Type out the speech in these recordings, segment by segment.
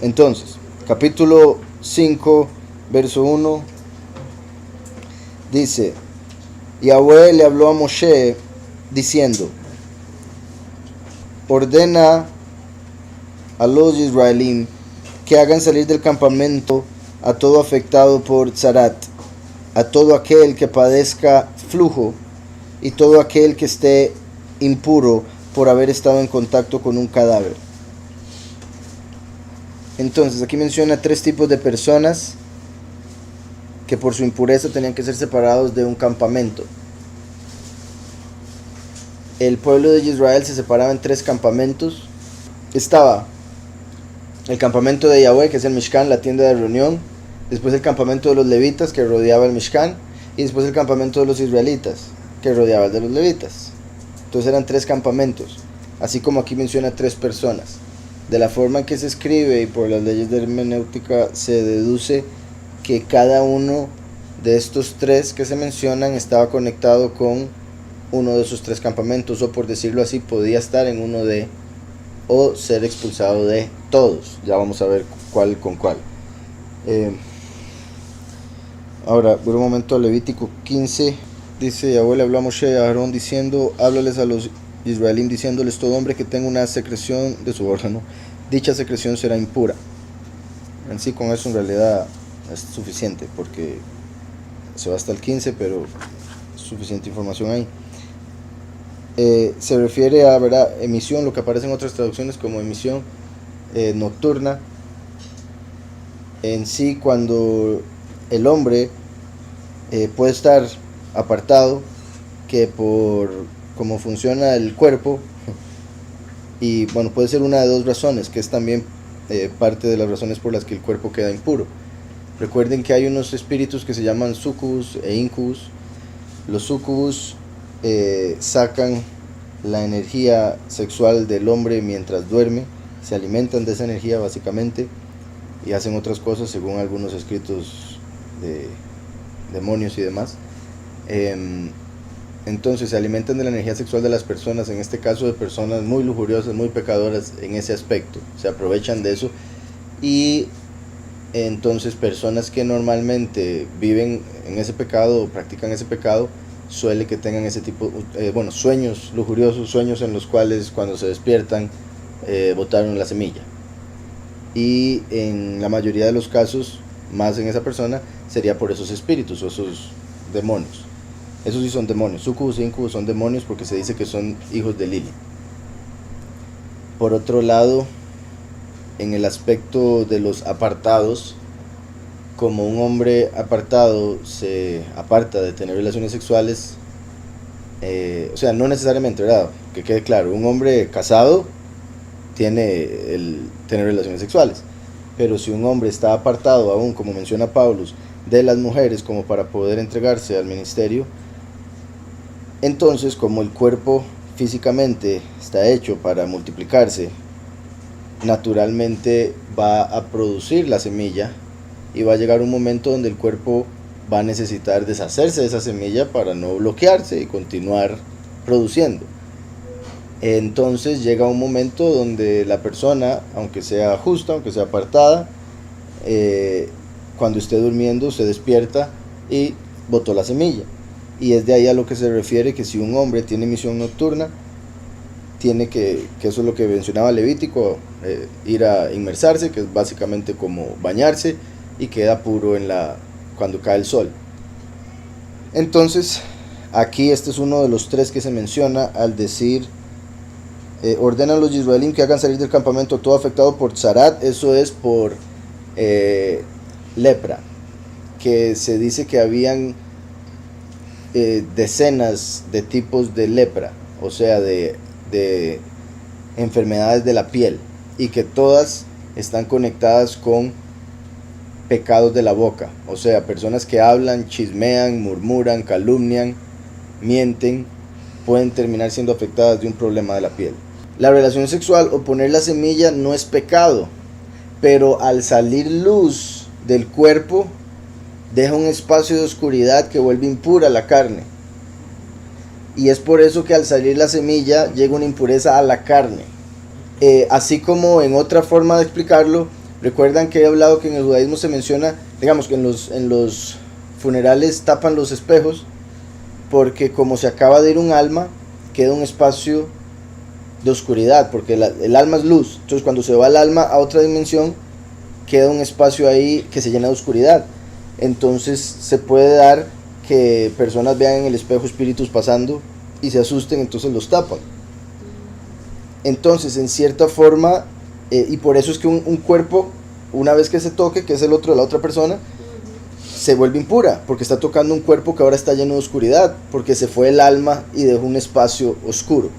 Entonces, capítulo 5, verso 1, dice: Yahweh le habló a Moshe diciendo: ordena a los israelíes que hagan salir del campamento a todo afectado por tzarat, a todo aquel que padezca flujo y todo aquel que esté impuro por haber estado en contacto con un cadáver. Entonces aquí menciona 3 tipos de personas que por su impureza tenían que ser separados de un campamento. El pueblo de Israel se separaba en 3 campamentos. Estaba el campamento de Yahweh, que es el Mishkan, la tienda de reunión. Después el campamento de los levitas, que rodeaba el Mishkan. Y después el campamento de los israelitas, que rodeaba el de los levitas. Entonces eran 3 campamentos. Así como aquí menciona 3 personas. De la forma en que se escribe y por las leyes de hermenéutica se deduce que cada uno de estos 3 que se mencionan estaba conectado con uno de esos 3 campamentos, o por decirlo así, podía estar en uno de, o ser expulsado de todos. Ya vamos a ver cuál con cuál. Ahora, por un momento, Levítico 15, dice: Yahweh le habló a Moshe y a Aarón diciendo: háblales a los israelíes diciéndoles: todo hombre que tenga una secreción de su órgano, dicha secreción será impura. En sí, con eso en realidad es suficiente, porque se va hasta el 15, pero es suficiente información ahí. Se refiere a, ¿verdad?, emisión, lo que aparece en otras traducciones como emisión nocturna. En sí, cuando el hombre puede estar apartado, que por cómo funciona el cuerpo, y bueno, puede ser una de 2 razones, que es también parte de las razones por las que el cuerpo queda impuro. Recuerden que hay unos espíritus que se llaman sucubus e incubus. Los sucubus sacan la energía sexual del hombre mientras duerme, se alimentan de esa energía básicamente, y hacen otras cosas según algunos escritos de demonios y demás. Entonces se alimentan de la energía sexual de las personas, en este caso de personas muy lujuriosas, muy pecadoras en ese aspecto, se aprovechan de eso. Y entonces personas que normalmente viven en ese pecado o practican ese pecado, suele que tengan ese tipo, sueños lujuriosos, sueños en los cuales cuando se despiertan botaron la semilla. Y en la mayoría de los casos, más en esa persona, sería por esos espíritus o esos demonios. Esos sí son demonios. Sucubus e incubus son demonios porque se dice que son hijos de Lili. Por otro lado, en el aspecto de los apartados, como un hombre apartado se aparta de tener relaciones sexuales, o sea, no necesariamente, ¿verdad?, que quede claro, un hombre casado tiene el tener relaciones sexuales, pero si un hombre está apartado aún, como menciona Paulus, de las mujeres como para poder entregarse al ministerio, entonces como el cuerpo físicamente está hecho para multiplicarse, naturalmente va a producir la semilla y va a llegar un momento donde el cuerpo va a necesitar deshacerse de esa semilla para no bloquearse y continuar produciendo. Entonces llega un momento donde la persona, aunque sea justa, aunque sea apartada, cuando esté durmiendo se despierta y botó la semilla. Y es de ahí a lo que se refiere que si un hombre tiene emisión nocturna, tiene que eso es lo que mencionaba Levítico, ir a inmersarse, que es básicamente como bañarse, y queda puro cuando cae el sol. Entonces aquí este es uno de los 3 que se menciona al decir: ordenan a los israelíes que hagan salir del campamento todo afectado por tzarat. Eso es por lepra, que se dice que habían decenas de tipos de lepra, o sea, de enfermedades de la piel, y que todas están conectadas con pecados de la boca, o sea, personas que hablan, chismean, murmuran, calumnian, mienten, pueden terminar siendo afectadas de un problema de la piel. La relación sexual o poner la semilla no es pecado, pero al salir luz del cuerpo deja un espacio de oscuridad que vuelve impura la carne. Y es por eso que al salir la semilla llega una impureza a la carne. Así como en otra forma de explicarlo, Recuerdan que he hablado que en el judaísmo se menciona, digamos que en los funerales tapan los espejos, porque como se acaba de ir un alma, queda un espacio de oscuridad, porque el alma es luz. Entonces cuando se va el alma a otra dimensión, queda un espacio ahí que se llena de oscuridad. Entonces se puede dar que personas vean en el espejo espíritus pasando y se asusten, entonces los tapan. Entonces, en cierta forma, y por eso es que un cuerpo, una vez que se toque, que es el otro de la otra persona, se vuelve impura, porque está tocando un cuerpo que ahora está lleno de oscuridad, porque se fue el alma y dejó un espacio oscuro.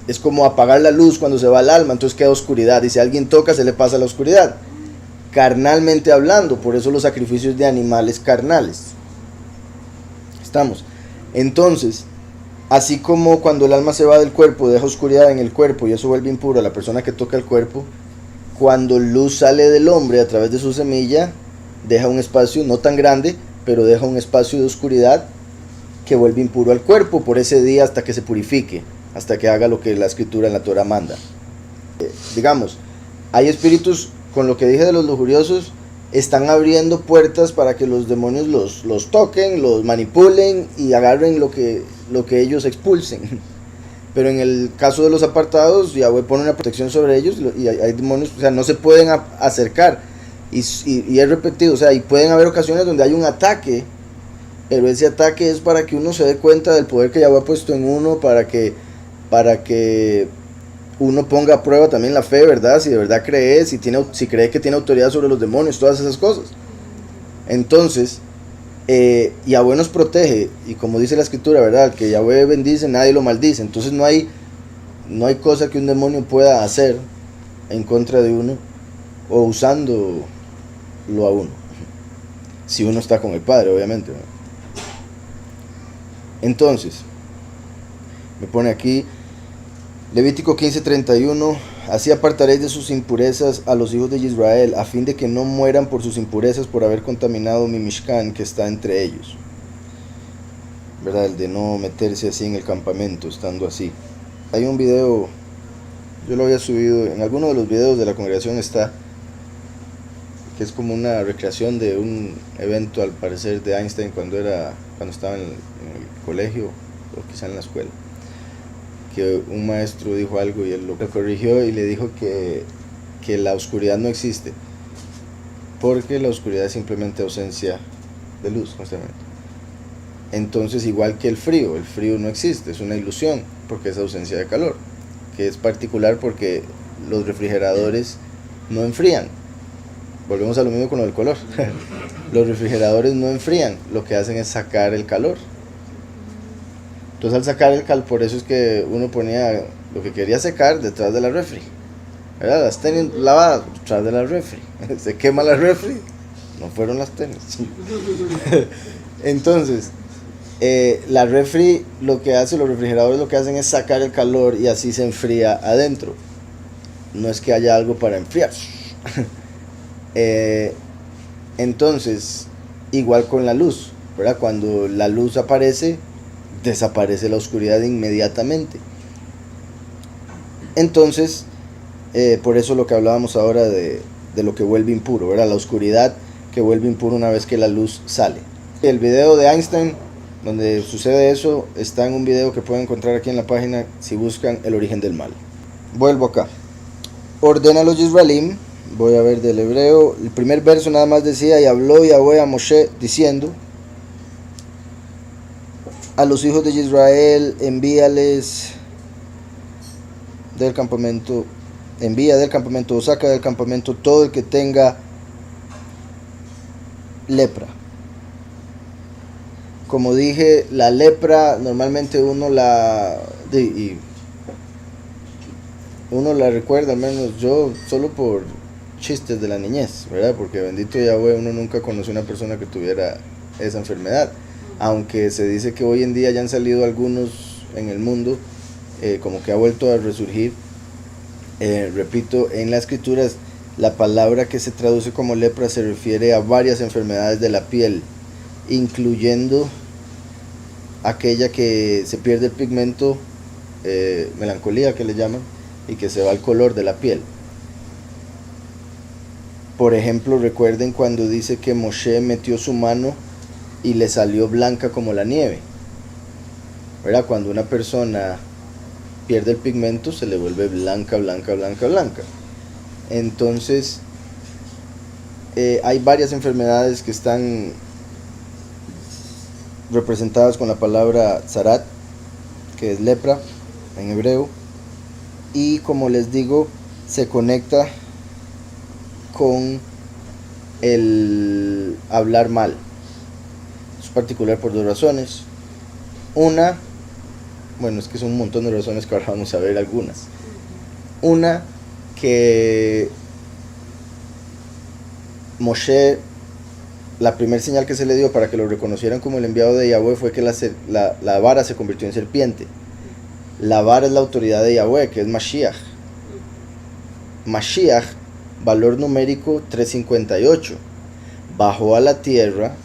Es como apagar la luz cuando se va el alma, entonces queda oscuridad, y si alguien toca se le pasa la oscuridad, carnalmente hablando. Por eso los sacrificios de animales carnales. Estamos. Entonces, así como cuando el alma se va del cuerpo, deja oscuridad en el cuerpo y eso vuelve impuro a la persona que toca el cuerpo, cuando luz sale del hombre a través de su semilla, deja un espacio no tan grande, pero deja un espacio de oscuridad que vuelve impuro al cuerpo por ese día hasta que se purifique, hasta que haga lo que la escritura en la Torah manda. Digamos, hay espíritus, con lo que dije de los lujuriosos, están abriendo puertas para que los demonios los toquen, los manipulen y agarren lo que ellos expulsen. Pero en el caso de los apartados, Yahweh pone una protección sobre ellos y hay demonios, o sea, no se pueden acercar. Y es repetido, o sea, y pueden haber ocasiones donde hay un ataque, pero ese ataque es para que uno se dé cuenta del poder que Yahweh ha puesto en uno, para que uno ponga a prueba también la fe, ¿verdad? Si de verdad cree, si cree que tiene autoridad sobre los demonios, todas esas cosas. Entonces, Yahweh nos protege, y como dice la escritura, ¿verdad? Que Yahweh bendice, nadie lo maldice. Entonces no hay cosa que un demonio pueda hacer en contra de uno, o usándolo a uno, si uno está con el Padre, obviamente, ¿verdad? Entonces, me pone aquí Levítico 15:31, así apartaréis de sus impurezas a los hijos de Israel, a fin de que no mueran por sus impurezas por haber contaminado mi Mishkan que está entre ellos. ¿Verdad? El de no meterse así en el campamento, estando así. Hay un video, yo lo había subido, en alguno de los videos de la congregación está, que es como una recreación de un evento, al parecer, de Einstein cuando estaba en el colegio, o quizá en la escuela, que un maestro dijo algo y él lo corrigió y le dijo que la oscuridad no existe, porque la oscuridad es simplemente ausencia de luz constantemente. Entonces, igual que el frío no existe, es una ilusión, porque es ausencia de calor, que es particular porque los refrigeradores no enfrían. Volvemos a lo mismo con lo del color. Los refrigeradores no enfrían, lo que hacen es sacar el calor. Entonces, al sacar el calor, por eso es que uno ponía lo que quería secar detrás de la refri, ¿verdad? Las tenis lavadas detrás de la refri. Se quema la refri, no fueron las tenis. Entonces, la refri, los refrigeradores lo que hacen es sacar el calor y así se enfría adentro. No es que haya algo para enfriar. Entonces, igual con la luz, ¿verdad? Cuando la luz aparece, desaparece la oscuridad inmediatamente. Entonces, por eso lo que hablábamos ahora de lo que vuelve impuro, ¿verdad? La oscuridad que vuelve impuro una vez que la luz sale. El video de Einstein, donde sucede eso, está en un video que pueden encontrar aquí en la página si buscan el origen del mal. Vuelvo acá. Ordena a los Yisraelim, voy a ver del hebreo, el primer verso nada más decía, y habló Yahweh a Moshe diciendo, a los hijos de Israel envía del campamento o saca del campamento todo el que tenga lepra. Como dije, la lepra normalmente uno la recuerda, al menos yo, solo por chistes de la niñez, ¿verdad? Porque bendito Yahweh, uno nunca conoció una persona que tuviera esa enfermedad. Aunque se dice que hoy en día ya han salido algunos en el mundo, como que ha vuelto a resurgir. Repito, en las escrituras la palabra que se traduce como lepra se refiere a varias enfermedades de la piel, incluyendo aquella que se pierde el pigmento, melancolía que le llaman, y que se va el color de la piel. Por ejemplo, recuerden cuando dice que Moshe metió su mano y le salió blanca como la nieve, ¿verdad? Cuando una persona pierde el pigmento se le vuelve blanca, blanca, blanca, blanca. Entonces, hay varias enfermedades que están representadas con la palabra zarat, que es lepra en hebreo, y como les digo, se conecta con el hablar mal. Es particular por dos razones. Una, bueno, es que son un montón de razones que ahora vamos a ver algunas. Una, que Moshe, la primera señal que se le dio para que lo reconocieran como el enviado de Yahweh fue que la vara se convirtió en serpiente. La vara es la autoridad de Yahweh, que es Mashiach. Mashiach, valor numérico 358, bajó a la tierra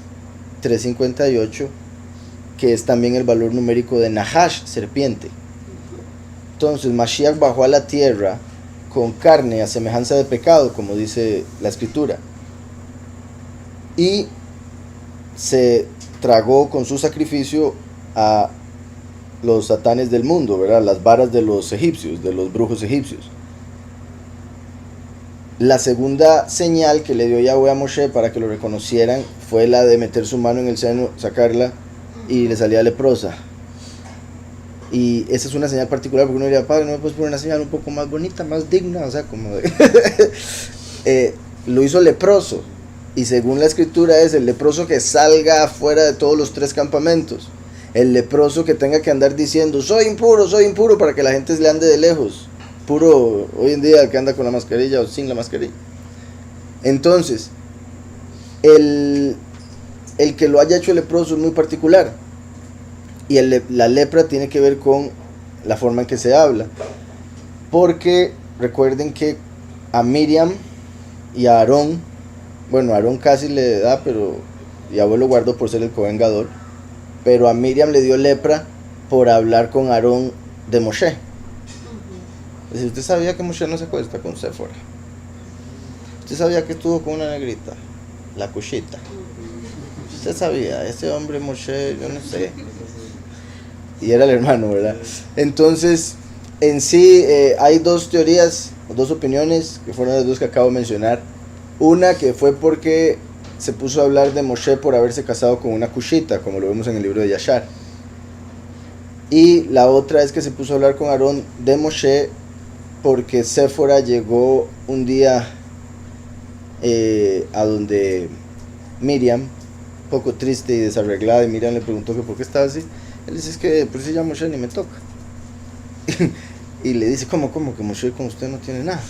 358, que es también el valor numérico de Nahash, serpiente. Entonces Mashiach bajó a la tierra con carne a semejanza de pecado, como dice la escritura, y se tragó con su sacrificio a los satanes del mundo, ¿verdad? Las varas de los egipcios, de los brujos egipcios. La segunda señal que le dio Yahweh a Moshe para que lo reconocieran fue la de meter su mano en el seno, sacarla y le salía leprosa. Y esa es una señal particular porque uno diría, padre, ¿no me puedes poner una señal un poco más bonita, más digna? O sea, como de lo hizo leproso. Y según la escritura es el leproso que salga afuera de todos los 3 campamentos. El leproso que tenga que andar diciendo, soy impuro, para que la gente le ande de lejos. Puro hoy en día el que anda con la mascarilla o sin la mascarilla. Entonces, el que lo haya hecho leproso es muy particular. Y la lepra tiene que ver con la forma en que se habla. Porque recuerden que a Miriam y a Aarón, bueno, a Aarón casi le da, pero Yahweh lo guardó por ser el Cohen Gadol. Pero a Miriam le dio lepra por hablar con Aarón de Moshe. Es decir, usted sabía que Moshe no se acuesta con Séfora. Usted sabía que estuvo con una negrita, la Cushita. Usted sabía, ese hombre Moshe, yo no sé. Y era el hermano, ¿verdad? Entonces, en sí, hay 2 teorías, 2 opiniones, que fueron las 2 que acabo de mencionar. Una que fue porque se puso a hablar de Moshe por haberse casado con una Cushita, como lo vemos en el libro de Yashar. Y la otra es que se puso a hablar con Aarón de Moshe porque Séfora llegó un día a donde Miriam, un poco triste y desarreglada, y Miriam le preguntó que por qué estaba así. Él dice, es que por si ya Moshe ni me toca. Y le dice, ¿cómo que Moshe con usted no tiene nada?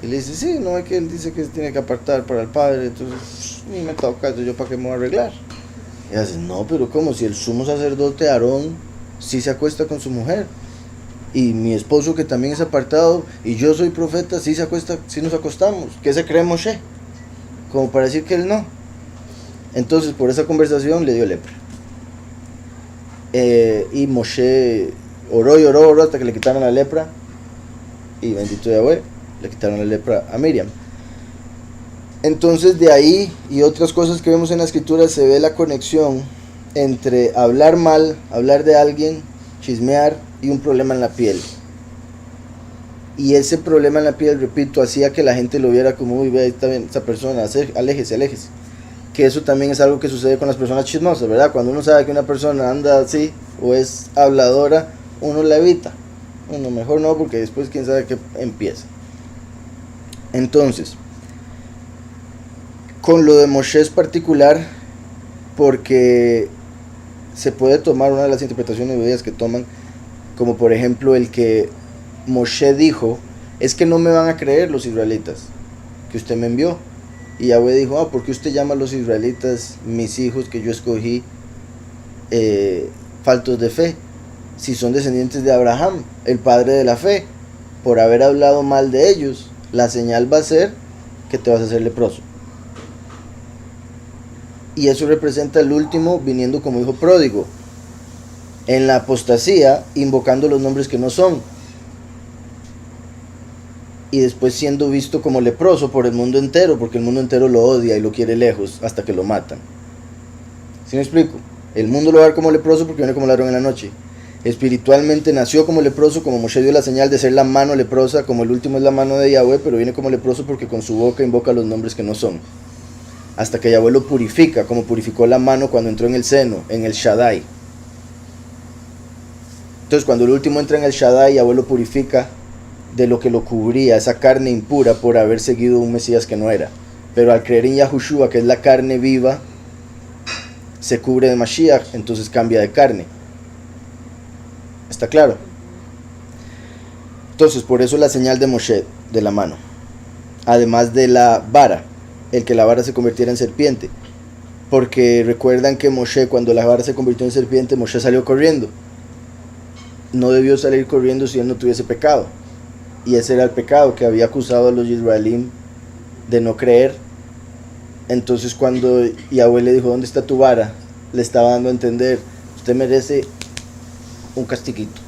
Y le dice, sí, no es que él dice que se tiene que apartar para el padre, entonces ni me toca, entonces yo para qué me voy a arreglar. Y ella dice, no, pero ¿cómo? Si el sumo sacerdote Aarón sí se acuesta con su mujer, y mi esposo que también es apartado, y yo soy profeta, sí se acuesta, sí nos acostamos. ¿Qué se cree Moshe? Como para decir que él no. Entonces por esa conversación le dio lepra. Y Moshe oró hasta que le quitaron la lepra, y bendito Yahweh, le quitaron la lepra a Miriam. Entonces de ahí y otras cosas que vemos en la escritura se ve la conexión entre hablar mal, hablar de alguien, chismear y un problema en la piel. Y ese problema en la piel, repito, hacía que la gente lo viera como, uy, ve, ahí está bien, esa persona, aléjese. Que eso también es algo que sucede con las personas chismosas, ¿verdad? Cuando uno sabe que una persona anda así o es habladora, uno la evita. Uno mejor no, porque después quién sabe qué empieza. Entonces, con lo de Moshe es particular porque se puede tomar una de las interpretaciones judías que toman, como por ejemplo el que Moshe dijo, es que no me van a creer los israelitas que usted me envió. Y Yahweh dijo, ¿por qué usted llama a los israelitas mis hijos que yo escogí faltos de fe? Si son descendientes de Abraham, el padre de la fe. Por haber hablado mal de ellos, la señal va a ser que te vas a hacer leproso. Y eso representa el último viniendo como hijo pródigo, en la apostasía, invocando los nombres que no son. y después siendo visto como leproso por el mundo entero, porque el mundo entero lo odia y lo quiere lejos hasta que lo matan. ¿Sí me explico? El mundo lo va a ver como leproso porque viene como ladrón en la noche. Espiritualmente nació como leproso, como Moshe dio la señal de ser la mano leprosa, como el último es la mano de Yahweh, pero viene como leproso porque con su boca invoca los nombres que no son. Hasta que Yahweh lo purifica, como purificó la mano cuando entró en el seno, en el Shaddai. Entonces cuando el último entra en el Shaddai, Yahweh lo purifica de lo que lo cubría, esa carne impura por haber seguido un Mesías que no era. Pero al creer en Yahushua, que es la carne viva, se cubre de Mashiach, entonces cambia de carne. ¿Está claro? Entonces por eso la señal de Moshe, de la mano. Además de la vara, el que la vara se convirtiera en serpiente. Porque recuerdan que Moshe, cuando la vara se convirtió en serpiente, Moshe salió corriendo. No debió salir corriendo si él no tuviese pecado. Y ese era el pecado que había acusado a los israelíes de no creer. Entonces cuando Yahweh le dijo, ¿dónde está tu vara?, le estaba dando a entender, usted merece un castiguito.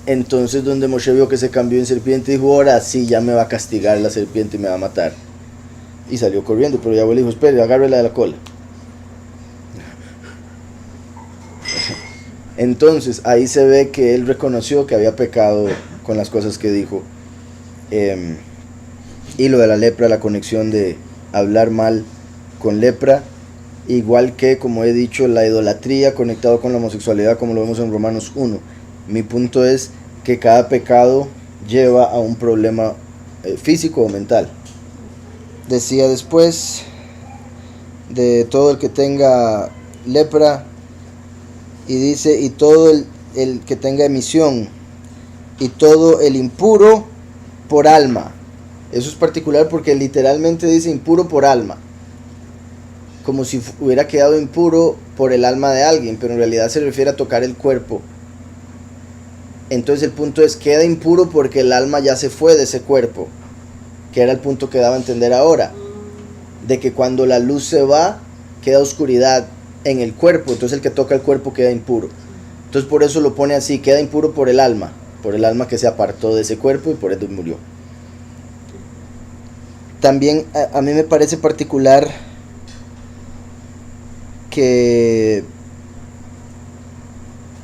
Entonces donde Moshe vio que se cambió en serpiente, dijo, ahora sí, ya me va a castigar la serpiente y me va a matar. Y salió corriendo, pero Yahweh le dijo, espere, agárrela de la cola. Entonces ahí se ve que él reconoció que había pecado con las cosas que dijo. Y lo de la lepra, la conexión de hablar mal con lepra, igual que, como he dicho, la idolatría conectado con la homosexualidad, como lo vemos en Romanos 1. Mi punto es que cada pecado lleva a un problema físico o mental. Decía después, de todo el que tenga lepra, y dice, y todo el que tenga emisión, y todo el impuro por alma. Eso es particular porque literalmente dice impuro por alma, como si hubiera quedado impuro por el alma de alguien, pero en realidad se refiere a tocar el cuerpo. Entonces el punto es, queda impuro porque el alma ya se fue de ese cuerpo, que era el punto que daba a entender ahora, de que cuando la luz se va, queda oscuridad en el cuerpo, entonces el que toca el cuerpo queda impuro. Entonces por eso lo pone así, queda impuro por el alma que se apartó de ese cuerpo y por eso murió. También a mí me parece particular que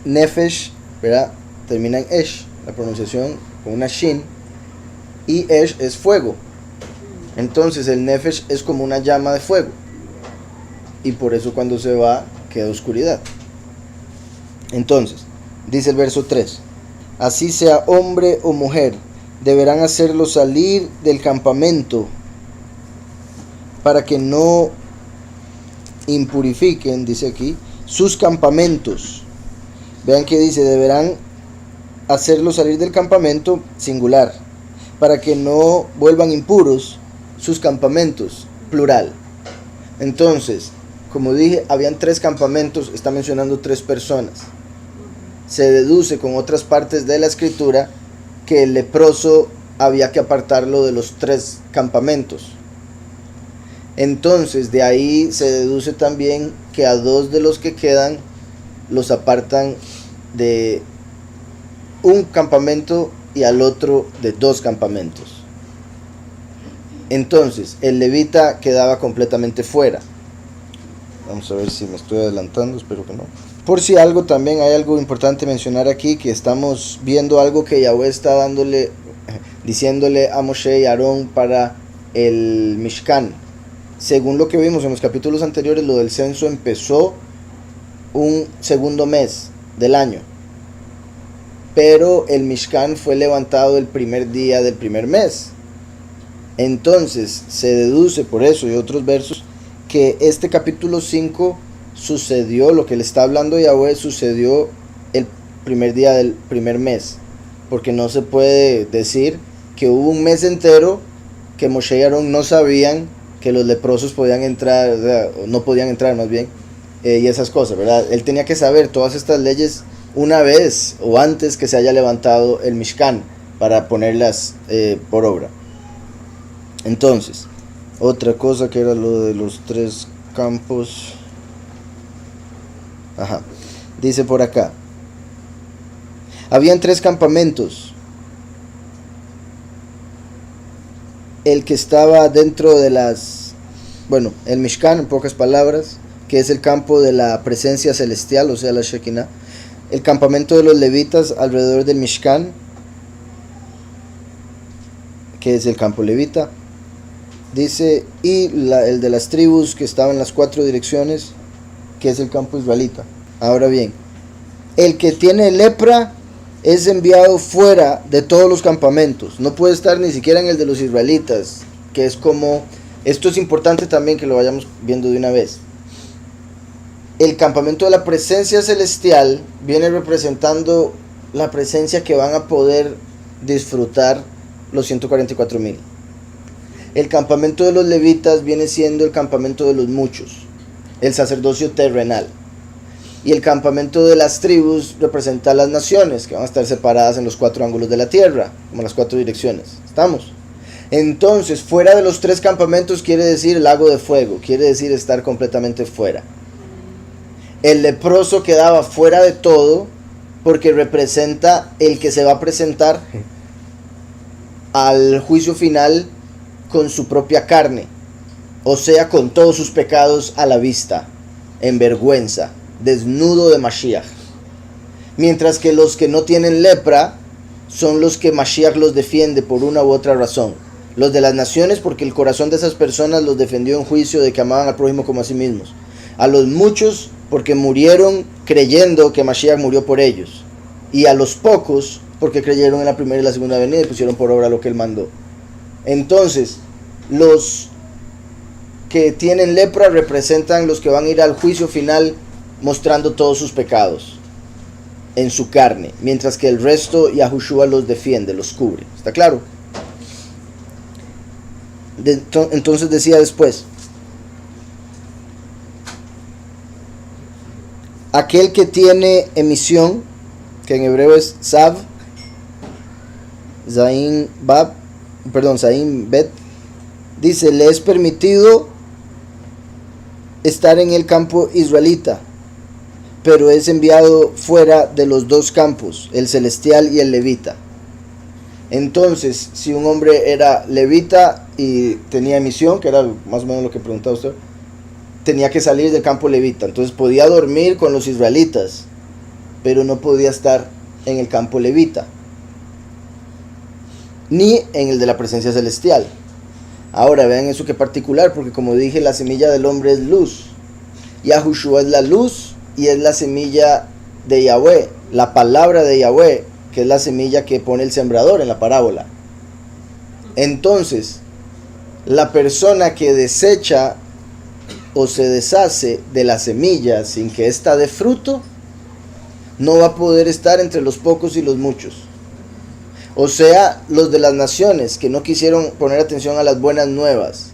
Nefesh, ¿verdad?, termina en Esh, la pronunciación con una Shin, y Esh es fuego. Entonces el Nefesh es como una llama de fuego, y por eso cuando se va queda oscuridad. Entonces dice el verso 3, así sea hombre o mujer, deberán hacerlo salir del campamento para que no impurifiquen, dice aquí, sus campamentos. Vean que dice, deberán hacerlo salir del campamento, singular, para que no vuelvan impuros sus campamentos, plural. Entonces, como dije, habían 3 campamentos, está mencionando 3 personas. Se deduce con otras partes de la escritura que el leproso había que apartarlo de los 3 campamentos. Entonces de ahí se deduce también que a 2 de los que quedan los apartan de un campamento y al otro de 2 campamentos. Entonces el levita quedaba completamente fuera. Vamos a ver si me estoy adelantando, espero que no. Por si algo, también hay algo importante mencionar aquí, que estamos viendo algo que Yahweh está diciéndole a Moshe y Aarón para el Mishkan. Según lo que vimos en los capítulos anteriores, lo del censo empezó un segundo mes del año, pero el Mishkan fue levantado el primer día del primer mes. Entonces se deduce por eso y otros versos que este capítulo 5 sucedió, lo que le está hablando Yahweh sucedió el primer día del primer mes, porque no se puede decir que hubo un mes entero que Moshe y Aarón no sabían que los leprosos podían entrar, o no podían entrar más bien, y esas cosas, ¿verdad? Él tenía que saber todas estas leyes una vez o antes que se haya levantado el Mishkan para ponerlas por obra. Entonces, otra cosa que era lo de los 3 campos. Dice por acá, habían 3 campamentos el que estaba dentro de el Mishkan, en pocas palabras, que es el campo de la presencia celestial, o sea, la Shekinah, el campamento de los levitas alrededor del Mishkan, que es el campo levita, dice, y el de las tribus que estaban en las 4 direcciones, que es el campo israelita. Ahora bien, el que tiene lepra es enviado fuera de todos los campamentos, no puede estar ni siquiera en el de los israelitas, que es como, esto es importante también que lo vayamos viendo de una vez. El campamento de la presencia celestial viene representando la presencia que van a poder disfrutar los 144,000. El campamento de los levitas viene siendo el campamento de los muchos, el sacerdocio terrenal. Y el campamento de las tribus representa a las naciones, que van a estar separadas en los 4 ángulos de la tierra, como las 4 direcciones. ¿Estamos? Entonces, fuera de los 3 campamentos quiere decir lago de fuego, quiere decir estar completamente fuera. El leproso quedaba fuera de todo porque representa el que se va a presentar al juicio final con su propia carne, o sea, con todos sus pecados a la vista, en vergüenza, desnudo de Mashiach. Mientras que los que no tienen lepra son los que Mashiach los defiende por una u otra razón. Los de las naciones porque el corazón de esas personas los defendió en juicio de que amaban al prójimo como a sí mismos. A los muchos porque murieron creyendo que Mashiach murió por ellos. Y a los pocos porque creyeron en la primera y la segunda venida y pusieron por obra lo que él mandó. Entonces, los que tienen lepra representan los que van a ir al juicio final mostrando todos sus pecados en su carne, mientras que el resto Yahushua los defiende, los cubre. ¿Está claro? Entonces decía después, aquel que tiene emisión, que en hebreo es Sav, Zain Bet, dice, le es permitido estar en el campo israelita, pero es enviado fuera de los 2 campos, el celestial y el levita. Entonces, si un hombre era levita y tenía emisión, que era más o menos lo que preguntaba usted, tenía que salir del campo levita. Entonces podía dormir con los israelitas, pero no podía estar en el campo levita, ni en el de la presencia celestial. Ahora vean eso que particular, porque como dije, la semilla del hombre es luz. Yahushua es la luz y es la semilla de Yahweh, la palabra de Yahweh, que es la semilla que pone el sembrador en la parábola. Entonces, la persona que desecha o se deshace de la semilla sin que ésta dé fruto, no va a poder estar entre los pocos y los muchos. O sea, los de las naciones que no quisieron poner atención a las buenas nuevas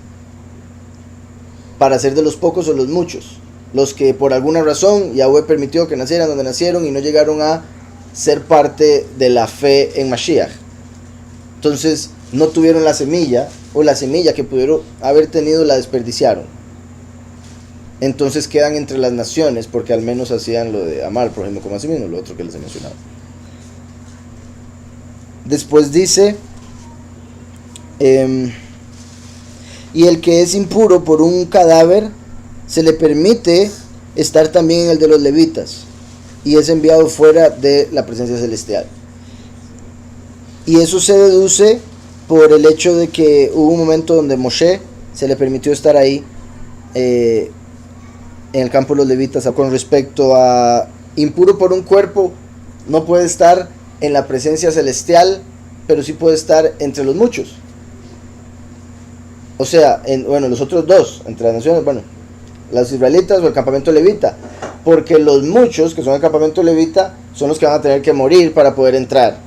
para ser de los pocos o los muchos. Los que por alguna razón Yahweh permitió que nacieran donde nacieron y no llegaron a ser parte de la fe en Mashiach. Entonces no tuvieron la semilla, o la semilla que pudieron haber tenido la desperdiciaron. Entonces quedan entre las naciones porque al menos hacían lo de amar al prójimo como a sí mismo, lo otro que les he mencionado. Después dice, y el que es impuro por un cadáver, se le permite estar también en el de los levitas, y es enviado fuera de la presencia celestial. Y eso se deduce por el hecho de que hubo un momento donde Moshe se le permitió estar ahí, en el campo de los levitas. Con respecto a impuro por un cuerpo, no puede estar en la presencia celestial, pero sí puede estar entre los muchos. O sea, los otros dos, entre las naciones, las israelitas o el campamento levita. Porque los muchos, que son el campamento levita, son los que van a tener que morir para poder entrar.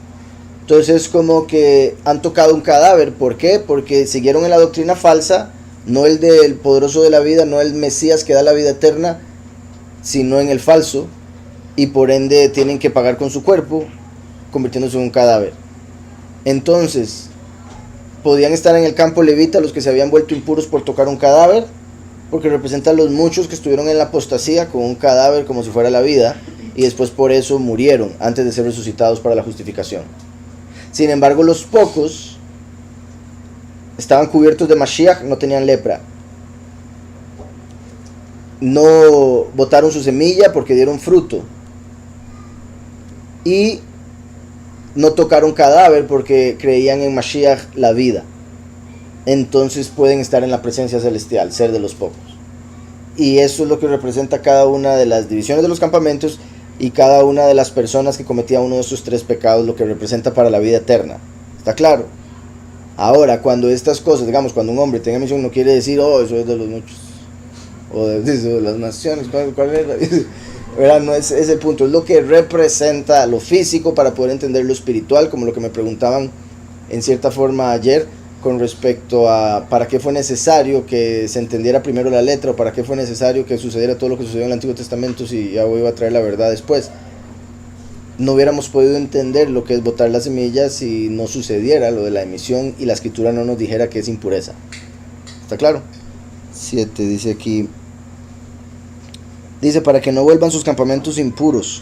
Entonces es como que han tocado un cadáver. ¿Por qué? Porque siguieron en la doctrina falsa, no el del poderoso de la vida, no el Mesías que da la vida eterna, sino en el falso, y por ende tienen que pagar con su cuerpo, convirtiéndose en un cadáver. Entonces, podían estar en el campo levita los que se habían vuelto impuros por tocar un cadáver, porque representan los muchos que estuvieron en la apostasía con un cadáver como si fuera la vida, y después por eso murieron antes de ser resucitados para la justificación. Sin embargo, los pocos estaban cubiertos de Mashiach, no tenían lepra. No botaron su semilla porque dieron fruto. Y no tocaron cadáver porque creían en Mashiach, la vida. Entonces pueden estar en la presencia celestial, ser de los pocos. Y eso es lo que representa cada una de las divisiones de los campamentos y cada una de las personas que cometía uno de esos 3 pecados, lo que representa para la vida eterna. ¿Está claro? Ahora, cuando estas cosas, digamos, cuando un hombre tenga misión, no quiere decir, oh, eso es de los muchos, o de las naciones, ¿cuál era? ¿Verdad? No es el punto, es lo que representa lo físico para poder entender lo espiritual, como lo que me preguntaban en cierta forma ayer con respecto a para qué fue necesario que se entendiera primero la letra, o para qué fue necesario que sucediera todo lo que sucedió en el Antiguo Testamento si Yahweh iba a traer la verdad después. No hubiéramos podido entender lo que es botar las semillas si no sucediera lo de la emisión y la escritura no nos dijera que es impureza. ¿Está claro? 7 dice aquí. Dice, para que no vuelvan sus campamentos impuros,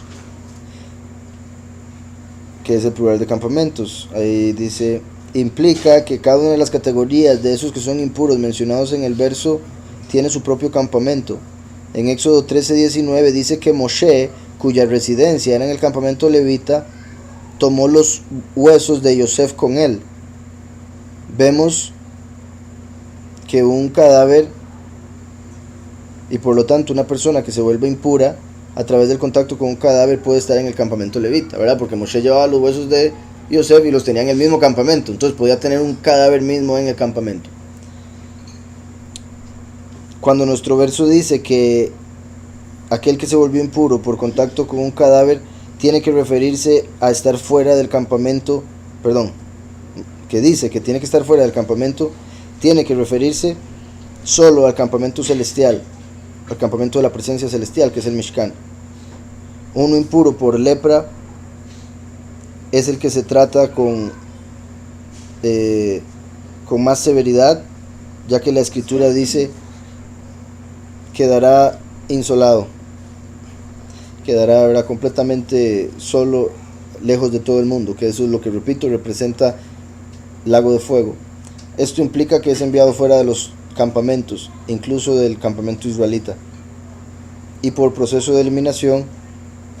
que es el plural de campamentos. Ahí dice, implica que cada una de las categorías de esos que son impuros mencionados en el verso tiene su propio campamento. En Éxodo 13:19 dice que Moshe, cuya residencia era en el campamento levita, tomó los huesos de Yosef con él. Vemos que un cadáver, y por lo tanto una persona que se vuelve impura a través del contacto con un cadáver, puede estar en el campamento levita, ¿verdad? Porque Moshe llevaba los huesos de Yosef y los tenía en el mismo campamento, entonces podía tener un cadáver mismo en el campamento. Cuando nuestro verso dice que aquel que se volvió impuro por contacto con un cadáver tiene que referirse a estar fuera del campamento, que dice que tiene que estar fuera del campamento, tiene que referirse solo al campamento celestial, al campamento de la presencia celestial, que es el Mishkan. Uno impuro por lepra es el que se trata con más severidad, ya que la escritura dice quedará insolado, quedará, ¿verdad?, completamente solo, lejos de todo el mundo, que eso es lo que, repito, representa lago de fuego. Esto implica que es enviado fuera de los campamentos, incluso del campamento israelita, y por proceso de eliminación,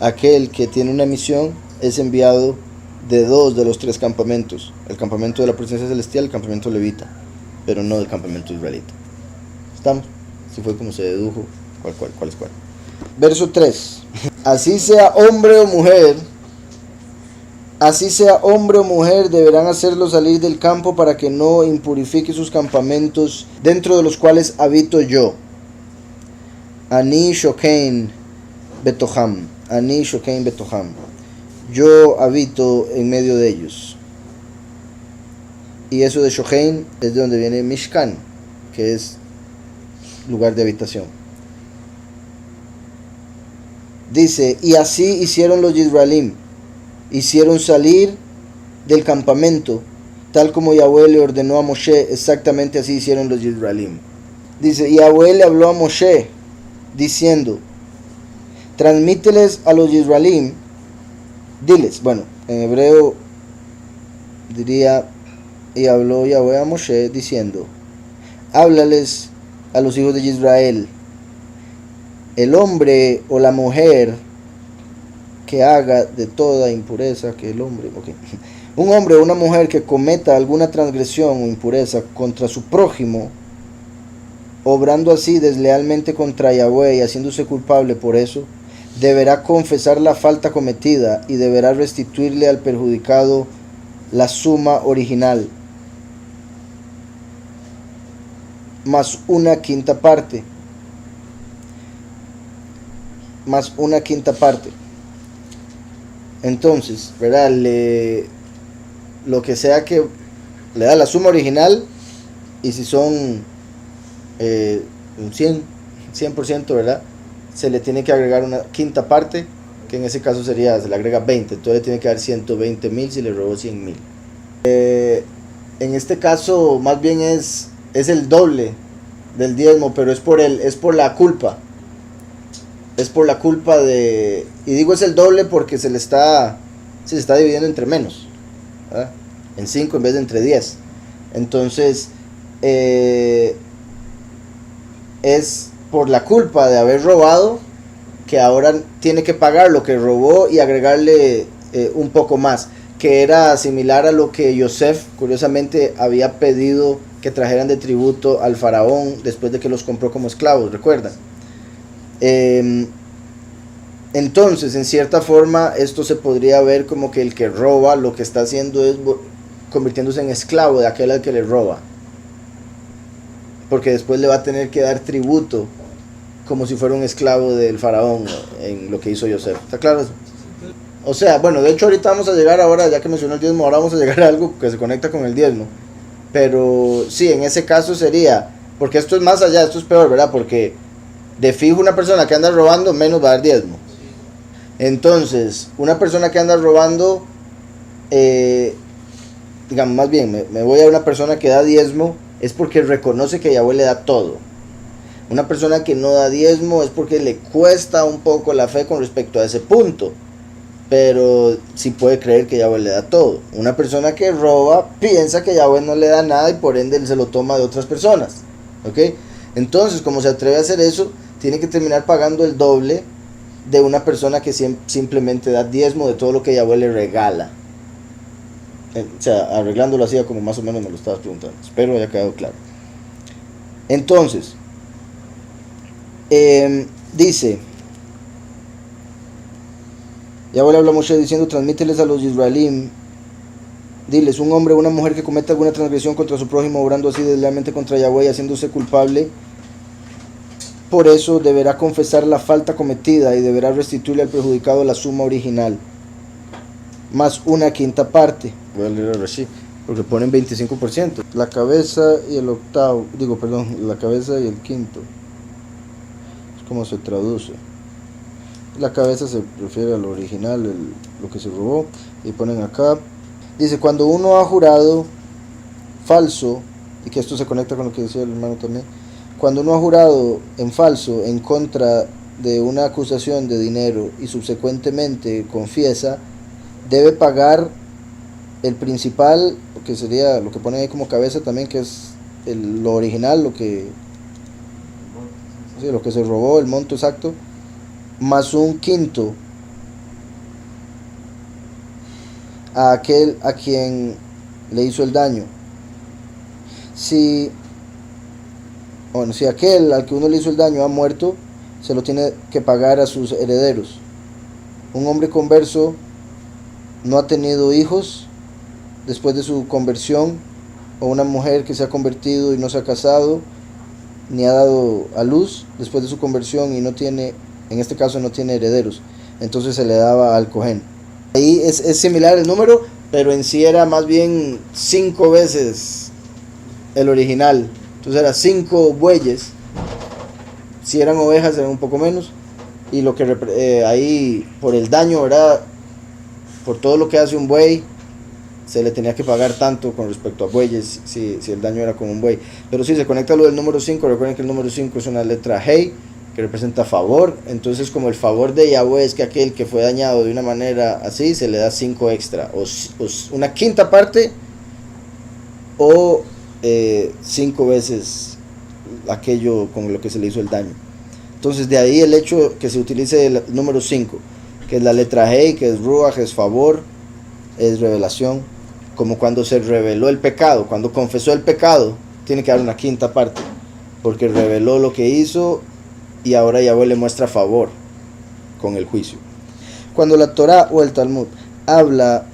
aquel que tiene una misión es enviado de 2 de los 3 campamentos, el campamento de la presencia celestial, el campamento levita, pero no del campamento israelita. ¿Estamos? Así fue como se dedujo cuál es cuál. Verso 3. Así sea hombre o mujer, deberán hacerlo salir del campo para que no impurifique sus campamentos dentro de los cuales habito yo. Ani Shokein Betoham. Ani Shokein Betoham. Yo habito en medio de ellos. Y eso de Shokein es de donde viene Mishkan, que es lugar de habitación. Dice, y así hicieron los Yisraelim, hicieron salir del campamento, tal como Yahweh le ordenó a Moshe, exactamente así hicieron los Yisraelim. Dice, y Yahweh le habló a Moshe, diciendo, transmíteles a los Yisraelim, diles, bueno, en hebreo diría, y habló Yahweh a Moshe, diciendo, háblales a los hijos de Israel, el hombre o la mujer que haga de toda impureza, que el hombre, un hombre o una mujer que cometa alguna transgresión o impureza contra su prójimo, obrando así deslealmente contra Yahweh y haciéndose culpable por eso, deberá confesar la falta cometida y deberá restituirle al perjudicado la suma original, más una quinta parte. Entonces, ¿verdad? Lo que sea que le da la suma original, y si son un 100%, ¿verdad?, se le tiene que agregar una quinta parte, que en ese caso sería, se le agrega 20, entonces le tiene que dar 120,000 si le robó 100,000. En este caso, más bien es el doble del diezmo, pero es por la culpa. Es por la culpa de, y digo es el doble porque se está dividiendo entre menos, ¿verdad?, en 5 en vez de entre 10. Entonces es por la culpa de haber robado, que ahora tiene que pagar lo que robó y agregarle un poco más, que era similar a lo que Yosef curiosamente había pedido que trajeran de tributo al faraón después de que los compró como esclavos, ¿recuerdan? Entonces, en cierta forma, esto se podría ver como que el que roba lo que está haciendo es convirtiéndose en esclavo de aquel al que le roba, porque después le va a tener que dar tributo como si fuera un esclavo del faraón en lo que hizo Yosef. ¿Está claro eso? O sea, bueno, de hecho ahorita vamos a llegar, ahora ya que mencionó el diezmo, ahora vamos a llegar a algo que se conecta con el diezmo. Pero sí, en ese caso sería, porque esto es más allá, esto es peor, ¿verdad? Porque de fijo una persona que anda robando menos va a dar diezmo. Entonces, una persona que anda robando, digamos, más bien, me voy a una persona que da diezmo, es porque reconoce que Yahweh le da todo. Una persona que no da diezmo es porque le cuesta un poco la fe con respecto a ese punto, pero sí puede creer que Yahweh le da todo. Una persona que roba piensa que Yahweh no le da nada y por ende él se lo toma de otras personas, ¿ok? Entonces, como se atreve a hacer eso, tiene que terminar pagando el doble de una persona que simplemente da diezmo de todo lo que Yahweh le regala. O sea, arreglándolo así como más o menos me lo estabas preguntando. Espero haya quedado claro. Entonces, dice, Yahweh le habla a Moshe diciendo, transmíteles a los israelíes, diles, un hombre o una mujer que cometa alguna transgresión contra su prójimo, obrando así deslealmente contra Yahweh y haciéndose culpable, por eso deberá confesar la falta cometida y deberá restituirle al perjudicado la suma original, más una quinta parte. Voy a leer ahora sí, porque ponen 25%. La cabeza y el octavo, la cabeza y el quinto. Es como se traduce. La cabeza se refiere al original, lo que se robó, y ponen acá. Dice, cuando uno ha jurado falso, y que esto se conecta con lo que decía el hermano también, cuando uno ha jurado en falso en contra de una acusación de dinero y subsecuentemente confiesa, debe pagar el principal, que sería lo que ponen ahí como cabeza también, que es lo original, lo que se robó, el monto exacto, más un quinto a aquel a quien le hizo el daño. Si aquel al que uno le hizo el daño ha muerto, se lo tiene que pagar a sus herederos. Un hombre converso no ha tenido hijos después de su conversión, o una mujer que se ha convertido y no se ha casado ni ha dado a luz después de su conversión y no tiene, en este caso no tiene herederos, entonces se le daba al Cohen. Ahí es similar el número, pero en sí era más bien 5 veces el original. Entonces era 5 bueyes. Si eran ovejas eran un poco menos. Y lo que ahí por el daño, ¿verdad? Por todo lo que hace un buey, se le tenía que pagar tanto con respecto a bueyes si el daño era con un buey. Pero sí, se conecta lo del número 5. Recuerden que el número 5 es una letra Hey, que representa favor. Entonces, como el favor de Yahweh es que aquel que fue dañado de una manera así, se le da 5 extra, o una quinta parte, o 5 veces aquello con lo que se le hizo el daño. Entonces, de ahí el hecho que se utilice el número 5, que es la letra Hey, que es Ruach, es favor, es revelación. Como cuando se reveló el pecado, cuando confesó el pecado, tiene que dar una quinta parte, porque reveló lo que hizo y ahora Yahweh le muestra favor con el juicio. Cuando la Torah o el Talmud habla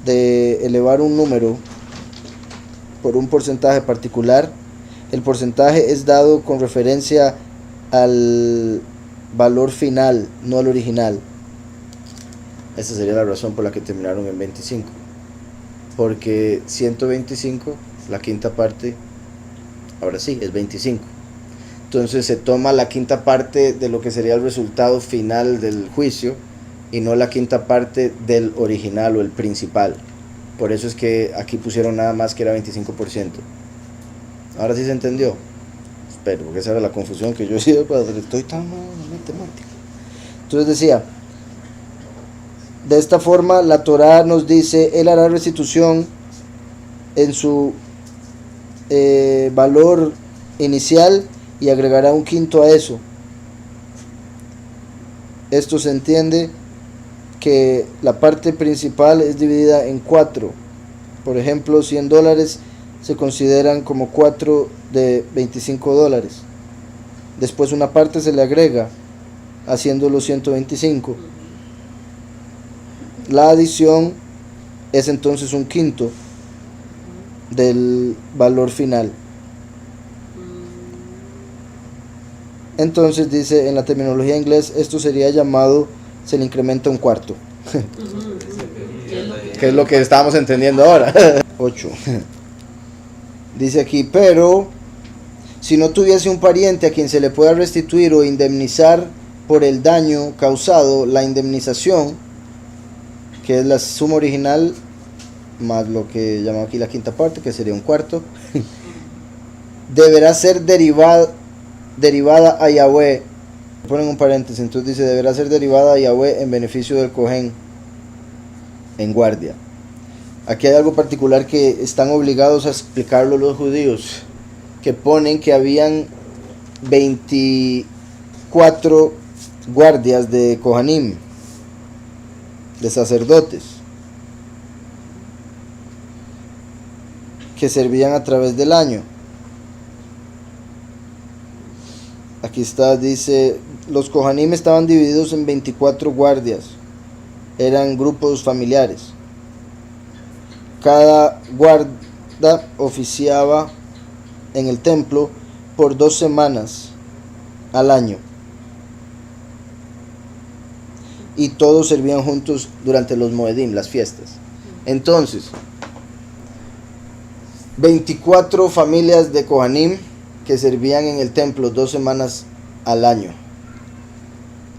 de elevar un número por un porcentaje particular, el porcentaje es dado con referencia al valor final, no al original. Esa sería la razón por la que terminaron en 25, porque 125, la quinta parte, ahora sí, es 25. Entonces se toma la quinta parte de lo que sería el resultado final del juicio y no la quinta parte del original o el principal. Por eso es que aquí pusieron nada más que era 25%. Ahora sí se entendió. Espero, porque esa era la confusión que yo hacía, estoy tan mal en matemática. Entonces decía, de esta forma la Torah nos dice, él hará restitución en su valor inicial y agregará un quinto a eso. Esto se entiende que la parte principal es dividida en 4. Por ejemplo, $100 se consideran como 4 de $25. Después una parte se le agrega, haciéndolo 125. La adición es entonces un quinto del valor final. Entonces dice, en la terminología inglés esto sería llamado, se le incrementa un cuarto. Que es lo que estábamos entendiendo ahora. 8. Dice aquí, pero si no tuviese un pariente a quien se le pueda restituir o indemnizar por el daño causado, la indemnización, que es la suma original más lo que llama aquí la quinta parte, que sería un cuarto, deberá ser derivada a Yahweh. Ponen un paréntesis, entonces dice, deberá ser derivada a Yahweh en beneficio del Cohen en guardia. Aquí hay algo particular que están obligados a explicarlo los judíos, que ponen que habían 24 guardias de Kohanim, de sacerdotes, que servían a través del año. Aquí está, dice, los Kohanim estaban divididos en 24 guardias, eran grupos familiares. Cada guarda oficiaba en el templo por 2 semanas al año, y todos servían juntos durante los Moedim, las fiestas. Entonces, 24 familias de Kohanim que servían en el templo 2 semanas al año.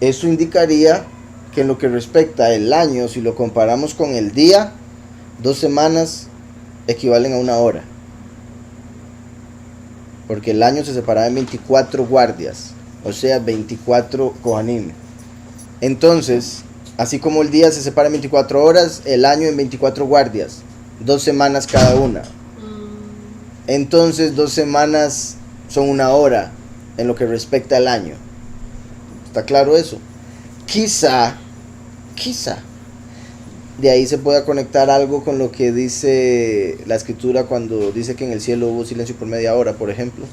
Eso indicaría que en lo que respecta al año, si lo comparamos con el día, 2 semanas equivalen a 1 hora, porque el año se separaba en 24 guardias, o sea 24 Kohanim. Entonces, así como el día se separa en 24 horas, el año en 24 guardias, 2 semanas cada una. Entonces 2 semanas son 1 hora en lo que respecta al año. ¿Está claro eso? Quizá de ahí se pueda conectar algo con lo que dice la escritura cuando dice que en el cielo hubo silencio por media hora, por ejemplo,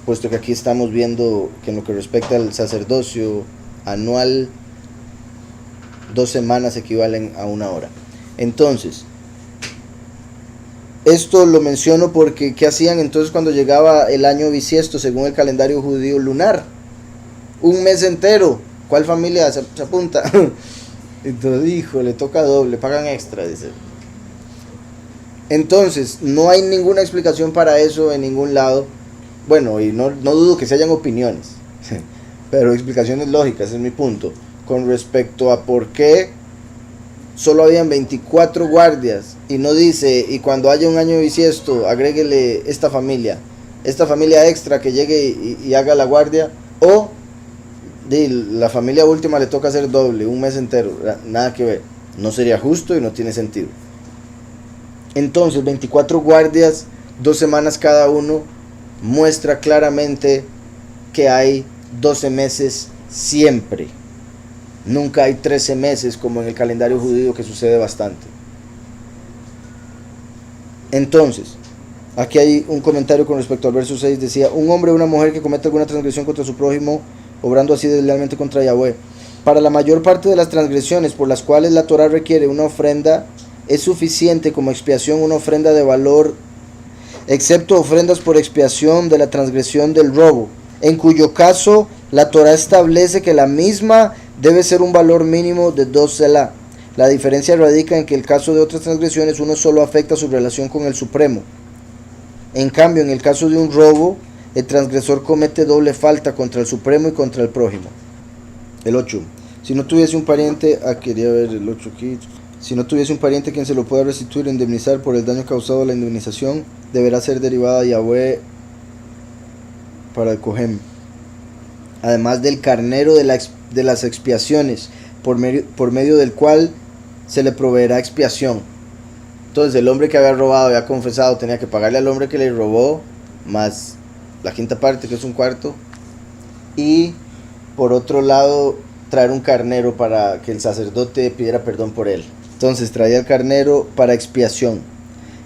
puesto que aquí estamos viendo que en lo que respecta al sacerdocio anual, 2 semanas equivalen a 1 hora. Entonces, esto lo menciono porque ¿qué hacían entonces cuando llegaba el año bisiesto según el calendario judío lunar? Un mes entero. ¿Cuál familia se apunta? Entonces, hijo, le toca doble, pagan extra, dice. Entonces, no hay ninguna explicación para eso en ningún lado. Bueno, y no dudo que se hayan opiniones, pero explicaciones lógicas, es mi punto. Con respecto a por qué solo habían 24 guardias y no dice, y cuando haya un año bisiesto, agréguele esta familia extra que llegue y haga la guardia, o la familia última le toca hacer doble, un mes entero. Nada que ver, no sería justo y no tiene sentido. Entonces 24 guardias, 2 semanas cada uno, muestra claramente que hay 12 meses siempre. Nunca hay 13 meses como en el calendario judío, que sucede bastante. Entonces, aquí hay un comentario con respecto al verso 6, decía, un hombre o una mujer que comete alguna transgresión contra su prójimo, obrando así deslealmente contra Yahweh. Para la mayor parte de las transgresiones por las cuales la Torah requiere una ofrenda, es suficiente como expiación una ofrenda de valor, excepto ofrendas por expiación de la transgresión del robo, en cuyo caso la Torah establece que la misma debe ser un valor mínimo de 2 selah. La diferencia radica en que el caso de otras transgresiones uno solo afecta su relación con el Supremo. En cambio, en el caso de un robo, el transgresor comete doble falta contra el Supremo y contra el prójimo. El 8. Si no tuviese un pariente, quería ver el 8 aquí. Si no tuviese un pariente quien se lo pueda restituir o indemnizar por el daño causado a la indemnización, deberá ser derivada a Yahweh para el Cohen. Además del carnero de las expiaciones, por medio del cual se le proveerá expiación. Entonces el hombre que había robado, había confesado, tenía que pagarle al hombre que le robó, más la quinta parte, que es un cuarto. Y por otro lado, traer un carnero para que el sacerdote pidiera perdón por él. Entonces traía el carnero para expiación.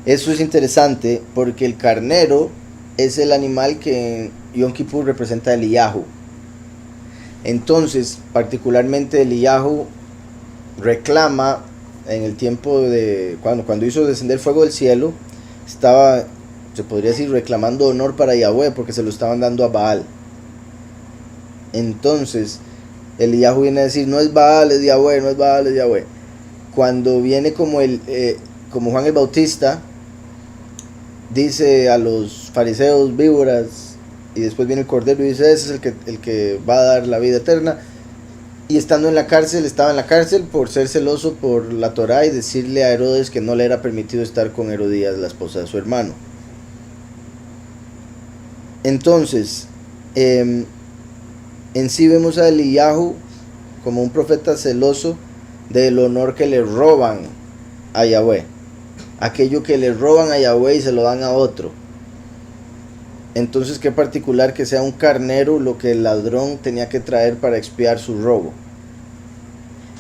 Eso es interesante porque el carnero es el animal que en Yom Kippur representa a Eliyahu. Entonces, particularmente Eliyahu reclama en el tiempo de cuando hizo descender fuego del cielo, estaba, se podría decir, reclamando honor para Yahweh porque se lo estaban dando a Baal. Entonces Eliyahu viene a decir, no es Baal, es Yahweh, no es Baal, es Yahweh. Cuando viene como como Juan el Bautista dice a los fariseos víboras, y después viene el Cordero y dice, ese es el que va a dar la vida eterna. Y estando en la cárcel, estaba en la cárcel por ser celoso por la Torá y decirle a Herodes que no le era permitido estar con Herodías, la esposa de su hermano. Entonces, en sí vemos a Eliyahu como un profeta celoso del honor que le roban a Yahweh. Aquello que le roban a Yahweh y se lo dan a otro. Entonces, qué particular que sea un carnero lo que el ladrón tenía que traer para expiar su robo.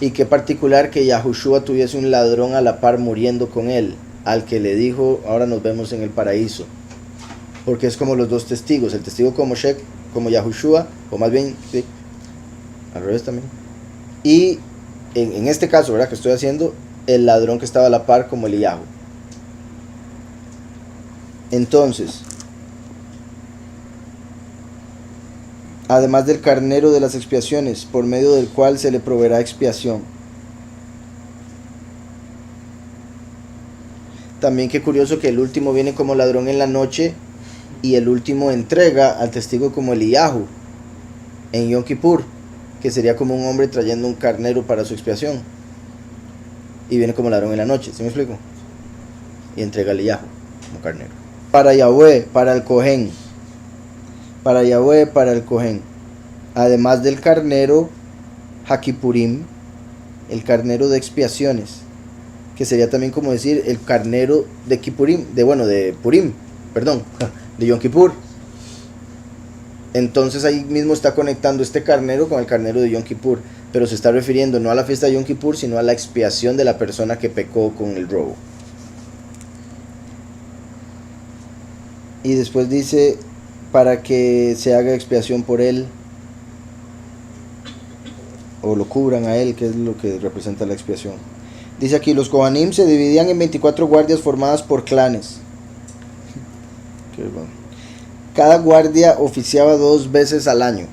Y qué particular que Yahushua tuviese un ladrón a la par muriendo con él, al que le dijo, ahora nos vemos en el paraíso. Porque es como los dos testigos, el testigo como Moshe, como Yahushua, o más bien, sí, al revés también. Y en este caso, ¿verdad?, que estoy haciendo, el ladrón que estaba a la par como Eliyahu. Entonces, además del carnero de las expiaciones, por medio del cual se le proveerá expiación. También qué curioso que el último viene como ladrón en la noche y el último entrega al testigo como Eliyahu en Yom Kippur, que sería como un hombre trayendo un carnero para su expiación. Y viene como ladrón en la noche, ¿sí me explico? Y entrega a Eliyahu como carnero. Para Yahweh, para el Cohen. Para Yahweh, para el Cohen. Además del carnero Hakipurim, el carnero de expiaciones, que sería también como decir el carnero de Kippurim, de Purim, perdón, de Yom Kippur. Entonces ahí mismo está conectando este carnero con el carnero de Yom Kippur, pero se está refiriendo no a la fiesta de Yom Kippur, sino a la expiación de la persona que pecó con el robo. Y después dice, para que se haga expiación por él, o lo cubran a él, que es lo que representa la expiación. Dice aquí, los Kohanim se dividían en 24 guardias formadas por clanes. Cada guardia oficiaba 2 veces al año,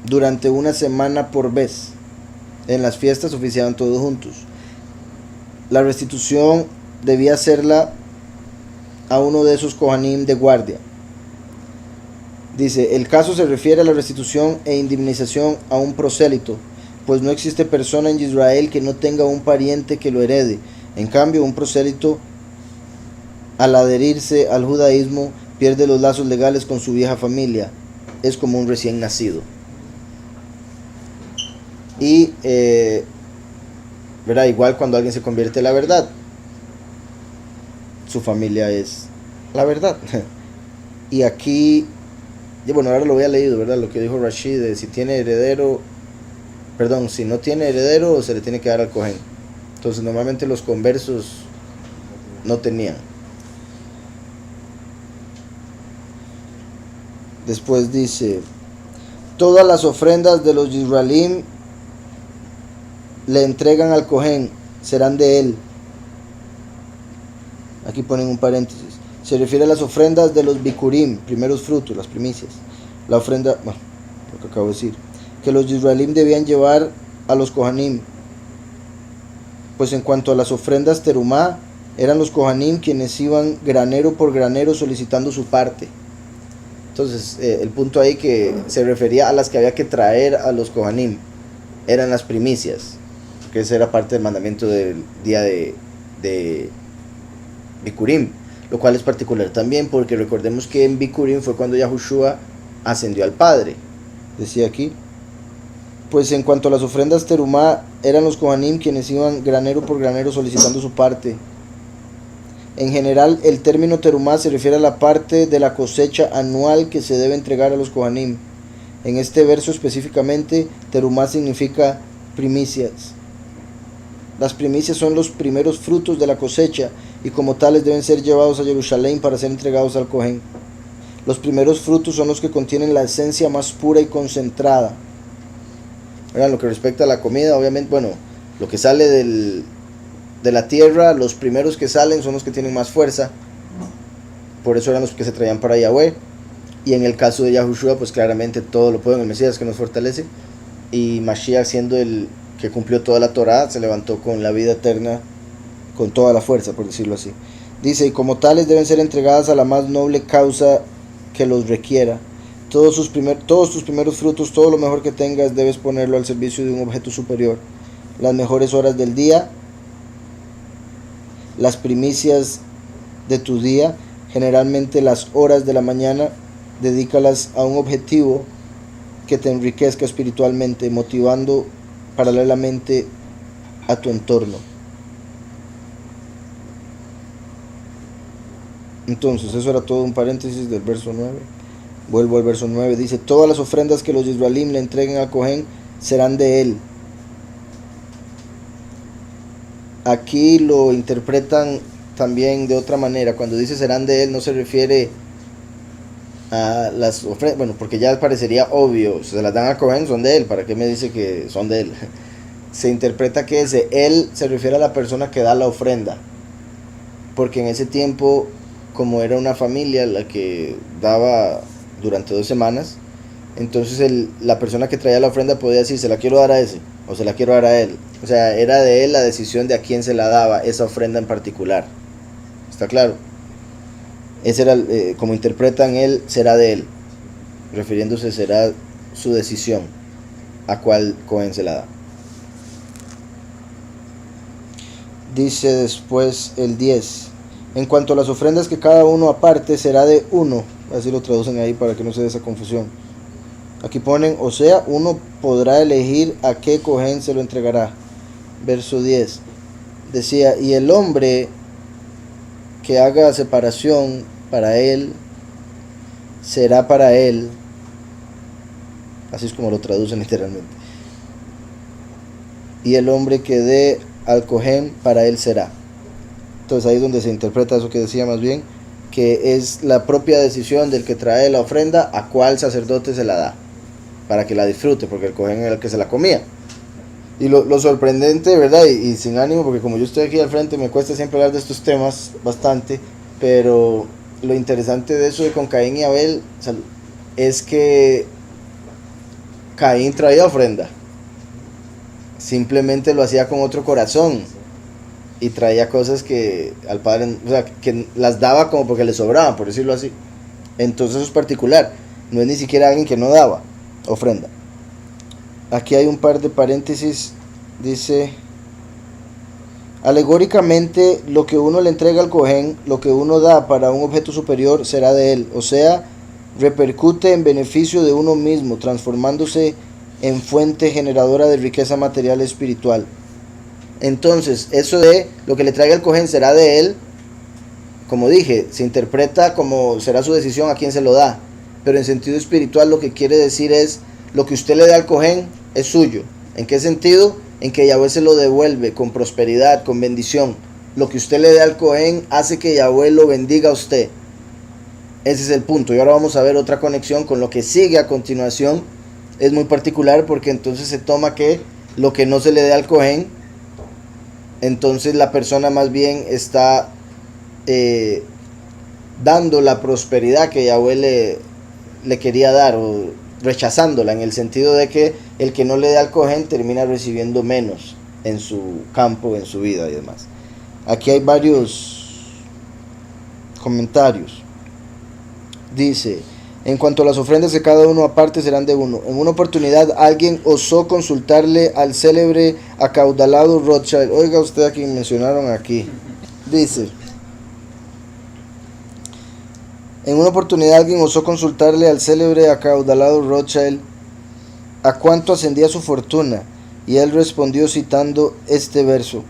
durante una semana por vez. En las fiestas oficiaban todos juntos. La restitución debía hacerla a uno de esos Kohanim de guardia. Dice, el caso se refiere a la restitución e indemnización a un prosélito, pues no existe persona en Israel que no tenga un pariente que lo herede. En cambio, un prosélito, al adherirse al judaísmo, pierde los lazos legales con su vieja familia. Es como un recién nacido. Y, ¿verdad? Igual cuando alguien se convierte en la verdad, su familia es la verdad. Y aquí, bueno, ahora lo había leído, ¿verdad? Lo que dijo Rashid, de si tiene heredero, perdón, si no tiene heredero, se le tiene que dar al Cohen. Entonces, normalmente los conversos no tenían. Después dice, todas las ofrendas de los Yisraelim le entregan al Cohen, serán de él. Aquí ponen un paréntesis. Se refiere a las ofrendas de los bikurim, primeros frutos, las primicias. La ofrenda, bueno, lo que acabo de decir, que los Yisraelim debían llevar a los Kohanim. Pues en cuanto a las ofrendas terumá, eran los Kohanim quienes iban granero por granero solicitando su parte. Entonces, el punto ahí que se refería a las que había que traer a los Kohanim, eran las primicias, que esa era parte del mandamiento del día de Bikurim, lo cual es particular también porque recordemos que en Bikurim fue cuando Yahushua ascendió al Padre. Decía aquí, pues en cuanto a las ofrendas terumá, eran los Kohanim quienes iban granero por granero solicitando su parte. En general, el término terumá se refiere a la parte de la cosecha anual que se debe entregar a los Kohanim. En este verso específicamente, terumá significa primicias. Las primicias son los primeros frutos de la cosecha y como tales deben ser llevados a Jerusalén para ser entregados al Cohen. Los primeros frutos son los que contienen la esencia más pura y concentrada. Ahora, lo que respecta a la comida, obviamente, bueno, lo que sale de la tierra, los primeros que salen son los que tienen más fuerza. Por eso eran los que se traían para Yahweh. Y en el caso de Yahushua, pues claramente todo lo puede en el Mesías que nos fortalece. Y Mashiach, siendo el que cumplió toda la Torá, se levantó con la vida eterna, con toda la fuerza, por decirlo así. Dice, y como tales deben ser entregadas a la más noble causa que los requiera. Todos tus primeros frutos, todo lo mejor que tengas, debes ponerlo al servicio de un objeto superior. Las mejores horas del día, las primicias de tu día, generalmente las horas de la mañana, dedícalas a un objetivo que te enriquezca espiritualmente, motivando paralelamente a tu entorno. Entonces, eso era todo un paréntesis del verso 9. Vuelvo al verso 9, dice, todas las ofrendas que los Israelim le entreguen al Cohen serán de él. Aquí lo interpretan también de otra manera. Cuando dice serán de él, no se refiere a las ofrendas, bueno, porque ya parecería obvio, se las dan al Cohen, son de él, ¿para qué me dice que son de él? Se interpreta que ese él se refiere a la persona que da la ofrenda, porque en ese tiempo, como era una familia la que daba durante 2 semanas, entonces la persona que traía la ofrenda podía decir, se la quiero dar a ese, o se la quiero dar a él. O sea, era de él la decisión de a quién se la daba esa ofrenda en particular. ¿Está claro? Ese era, como interpretan él, será de él, refiriéndose será su decisión a cuál Cohen se la da. Dice después el 10, en cuanto a las ofrendas que cada uno aparte será de uno, así lo traducen ahí para que no se dé esa confusión. Aquí ponen, o sea, uno podrá elegir a qué Cohen se lo entregará. Verso 10 decía, y el hombre que haga separación para él, será para él, así es como lo traducen literalmente, y el hombre que dé al Cohen, para él será. Entonces ahí es donde se interpreta eso que decía más bien, que es la propia decisión del que trae la ofrenda a cuál sacerdote se la da, para que la disfrute, porque el Cohen era el que se la comía. Y lo sorprendente, ¿verdad? Y sin ánimo, porque como yo estoy aquí al frente, me cuesta siempre hablar de estos temas bastante, pero lo interesante de eso de con Caín y Abel es que Caín traía ofrenda, simplemente lo hacía con otro corazón y traía cosas que al padre, o sea, que las daba como porque le sobraban, por decirlo así. Entonces eso es particular, no es ni siquiera alguien que no daba ofrenda. Aquí hay un par de paréntesis, dice, alegóricamente lo que uno le entrega al Cohen, lo que uno da para un objeto superior será de él, o sea, repercute en beneficio de uno mismo, transformándose en fuente generadora de riqueza material y espiritual. Entonces, eso de lo que le traiga el Cohen será de él, como dije, se interpreta como será su decisión a quién se lo da, pero en sentido espiritual lo que quiere decir es, lo que usted le da al Cohen es suyo. ¿En qué sentido? En que Yahweh se lo devuelve con prosperidad, con bendición. Lo que usted le dé al Cohen hace que Yahweh lo bendiga a usted. Ese es el punto. Y ahora vamos a ver otra conexión con lo que sigue a continuación. Es muy particular porque entonces se toma que lo que no se le dé al Cohen, entonces la persona más bien está dando la prosperidad que Yahweh le quería dar, o rechazándola, en el sentido de que el que no le da al Cohen termina recibiendo menos en su campo, en su vida y demás. Aquí hay varios comentarios. Dice, en cuanto a las ofrendas que cada uno aparte serán de uno. En una oportunidad alguien osó consultarle al célebre acaudalado Rothschild. Oiga usted a quien mencionaron aquí. Dice, en una oportunidad alguien osó consultarle al célebre acaudalado Rothschild a cuánto ascendía su fortuna, y él respondió citando este verso,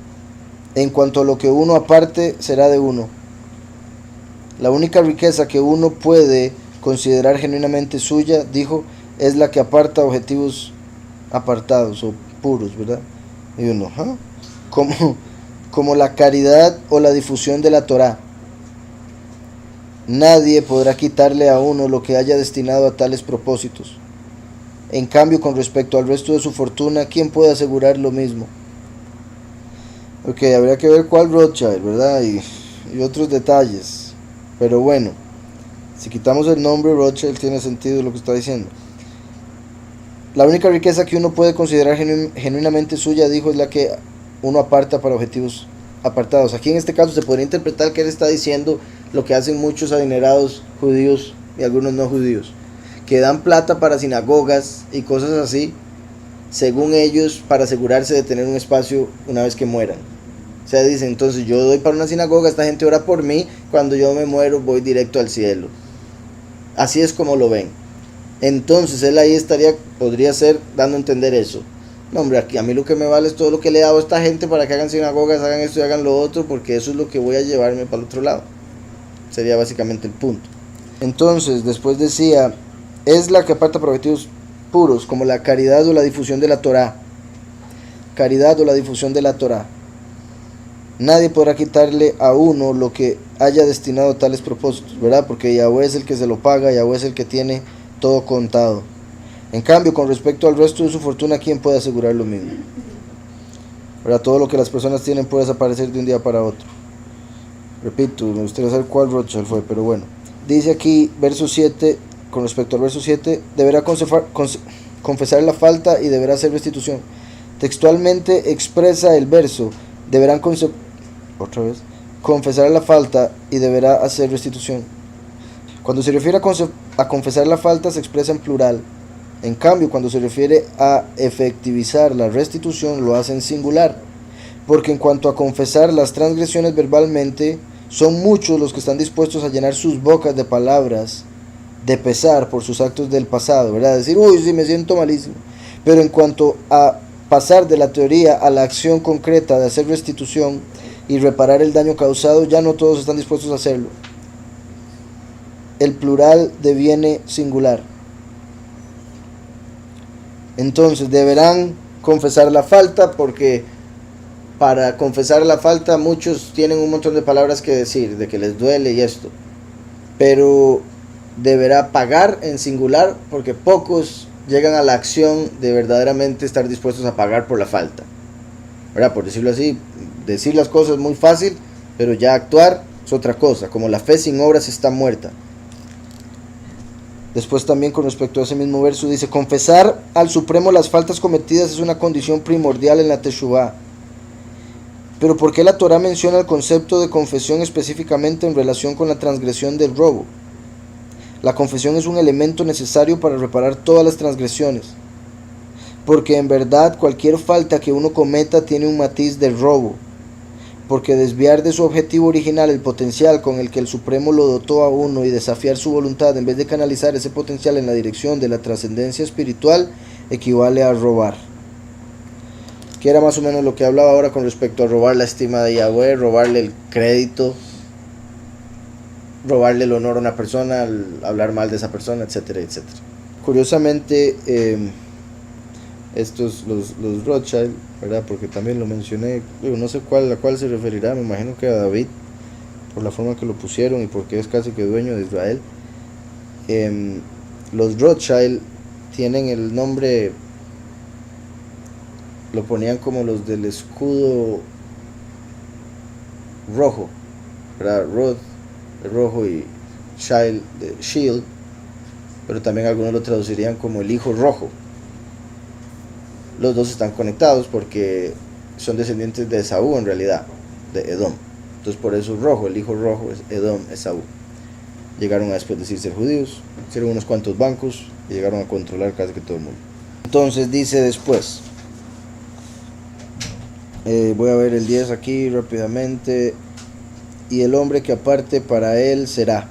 en cuanto a lo que uno aparte será de uno. La única riqueza que uno puede considerar genuinamente suya, dijo, es la que aparta objetivos apartados o puros, ¿verdad? Y uno, ¿ah? Como la caridad o la difusión de la Torá. Nadie podrá quitarle a uno lo que haya destinado a tales propósitos. En cambio, con respecto al resto de su fortuna, ¿quién puede asegurar lo mismo? Ok, habría que ver cuál Rothschild, ¿verdad? Y otros detalles. Pero bueno, si quitamos el nombre Rothschild, tiene sentido lo que está diciendo. La única riqueza que uno puede considerar genuinamente suya, dijo, es la que uno aparta para objetivos apartados. Aquí en este caso se podría interpretar que él está diciendo lo que hacen muchos adinerados judíos y algunos no judíos, que dan plata para sinagogas y cosas así, según ellos, para asegurarse de tener un espacio una vez que mueran. O sea, dicen, entonces yo doy para una sinagoga, esta gente ora por mí, cuando yo me muero voy directo al cielo. Así es como lo ven. Entonces él ahí podría ser dando a entender eso. No, hombre, aquí a mí lo que me vale es todo lo que le he dado a esta gente para que hagan sinagogas, hagan esto y hagan lo otro, porque eso es lo que voy a llevarme para el otro lado. Sería básicamente el punto. Entonces, después decía, es la que aparta para objetivos puros, como la caridad o la difusión de la Torá. Caridad o la difusión de la Torá. Nadie podrá quitarle a uno lo que haya destinado a tales propósitos, ¿verdad? Porque Yahweh es el que se lo paga, Yahweh es el que tiene todo contado. En cambio, con respecto al resto de su fortuna, ¿quién puede asegurar lo mismo? ¿Verdad? Todo lo que las personas tienen puede desaparecer de un día para otro. Repito, me gustaría saber cuál Rothschild fue, pero bueno. Dice aquí, verso 7, con respecto al verso 7, deberá confesar la falta y deberá hacer restitución. Textualmente expresa el verso, deberán confesar la falta y deberá hacer restitución. Cuando se refiere a confesar la falta se expresa en plural. En cambio, cuando se refiere a efectivizar la restitución lo hace en singular. Porque en cuanto a confesar las transgresiones verbalmente, son muchos los que están dispuestos a llenar sus bocas de palabras de pesar por sus actos del pasado, ¿verdad? Decir, uy, sí, me siento malísimo. Pero en cuanto a pasar de la teoría a la acción concreta de hacer restitución y reparar el daño causado, ya no todos están dispuestos a hacerlo. El plural deviene singular. Entonces deberán confesar la falta, porque para confesar la falta muchos tienen un montón de palabras que decir, de que les duele y esto. Pero deberá pagar en singular, porque pocos llegan a la acción de verdaderamente estar dispuestos a pagar por la falta, ¿verdad? Por decirlo así, decir las cosas es muy fácil, pero ya actuar es otra cosa. Como la fe sin obras está muerta. Después también con respecto a ese mismo verso dice, confesar al Supremo las faltas cometidas es una condición primordial en la Teshuvá. Pero ¿por qué la Torá menciona el concepto de confesión específicamente en relación con la transgresión del robo? La confesión es un elemento necesario para reparar todas las transgresiones. Porque en verdad cualquier falta que uno cometa tiene un matiz de robo. Porque desviar de su objetivo original el potencial con el que el Supremo lo dotó a uno y desafiar su voluntad en vez de canalizar ese potencial en la dirección de la trascendencia espiritual equivale a robar. Que era más o menos lo que hablaba ahora con respecto a robar la estima de Yahweh, robarle el crédito, robarle el honor a una persona, hablar mal de esa persona, etcétera, etcétera. Curiosamente, estos, los Rothschild, ¿verdad? Porque también lo mencioné, no sé a cuál se referirá, me imagino que a David, por la forma que lo pusieron y porque es casi que dueño de Israel. Los Rothschild tienen el nombre, lo ponían como los del escudo rojo, ¿verdad? Roth, el rojo, y Shield, de Shield, pero también algunos lo traducirían como el hijo rojo. Los dos están conectados porque son descendientes de Esaú, en realidad, de Edom. Entonces por eso rojo, el hijo rojo es Edom, Esaú. Llegaron a después decir ser judíos, hicieron unos cuantos bancos y llegaron a controlar casi que todo el mundo. Entonces dice después, voy a ver el 10 aquí rápidamente, y el hombre que aparte para él será,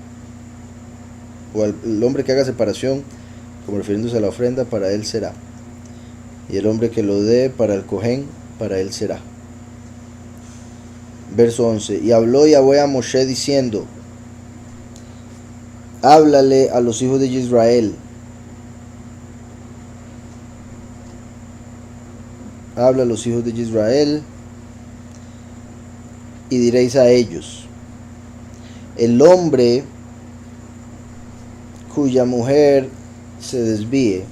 o el hombre que haga separación, como refiriéndose a la ofrenda, para él será. Y el hombre que lo dé para el Cohen, para él será. Verso 11. Y habló Yahweh a Moshe diciendo, háblale a los hijos de Israel. Habla a los hijos de Israel y diréis a ellos: el hombre cuya mujer se desvíe.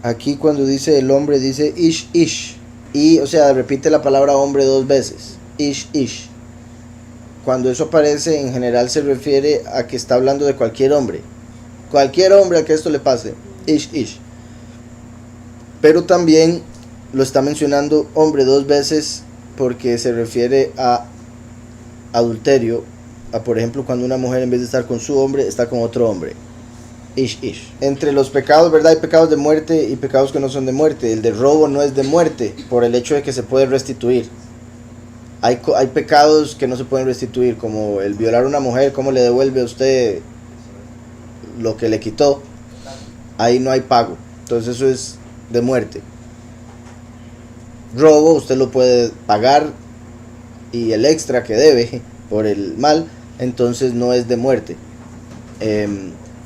Aquí cuando dice el hombre dice ish ish, y o sea repite la palabra hombre 2 veces, ish ish. Cuando eso aparece, en general se refiere a que está hablando de cualquier hombre al que esto le pase, ish ish. Pero también lo está mencionando hombre 2 veces porque se refiere a adulterio, a por ejemplo cuando una mujer en vez de estar con su hombre está con otro hombre. Ish ish. Entre los pecados, ¿verdad? Hay pecados de muerte y pecados que no son de muerte. El de robo no es de muerte por el hecho de que se puede restituir. Hay pecados que no se pueden restituir, como el violar a una mujer. ¿Cómo le devuelve a usted lo que le quitó? Ahí no hay pago, entonces eso es de muerte. Robo usted lo puede pagar, y el extra que debe por el mal, entonces no es de muerte.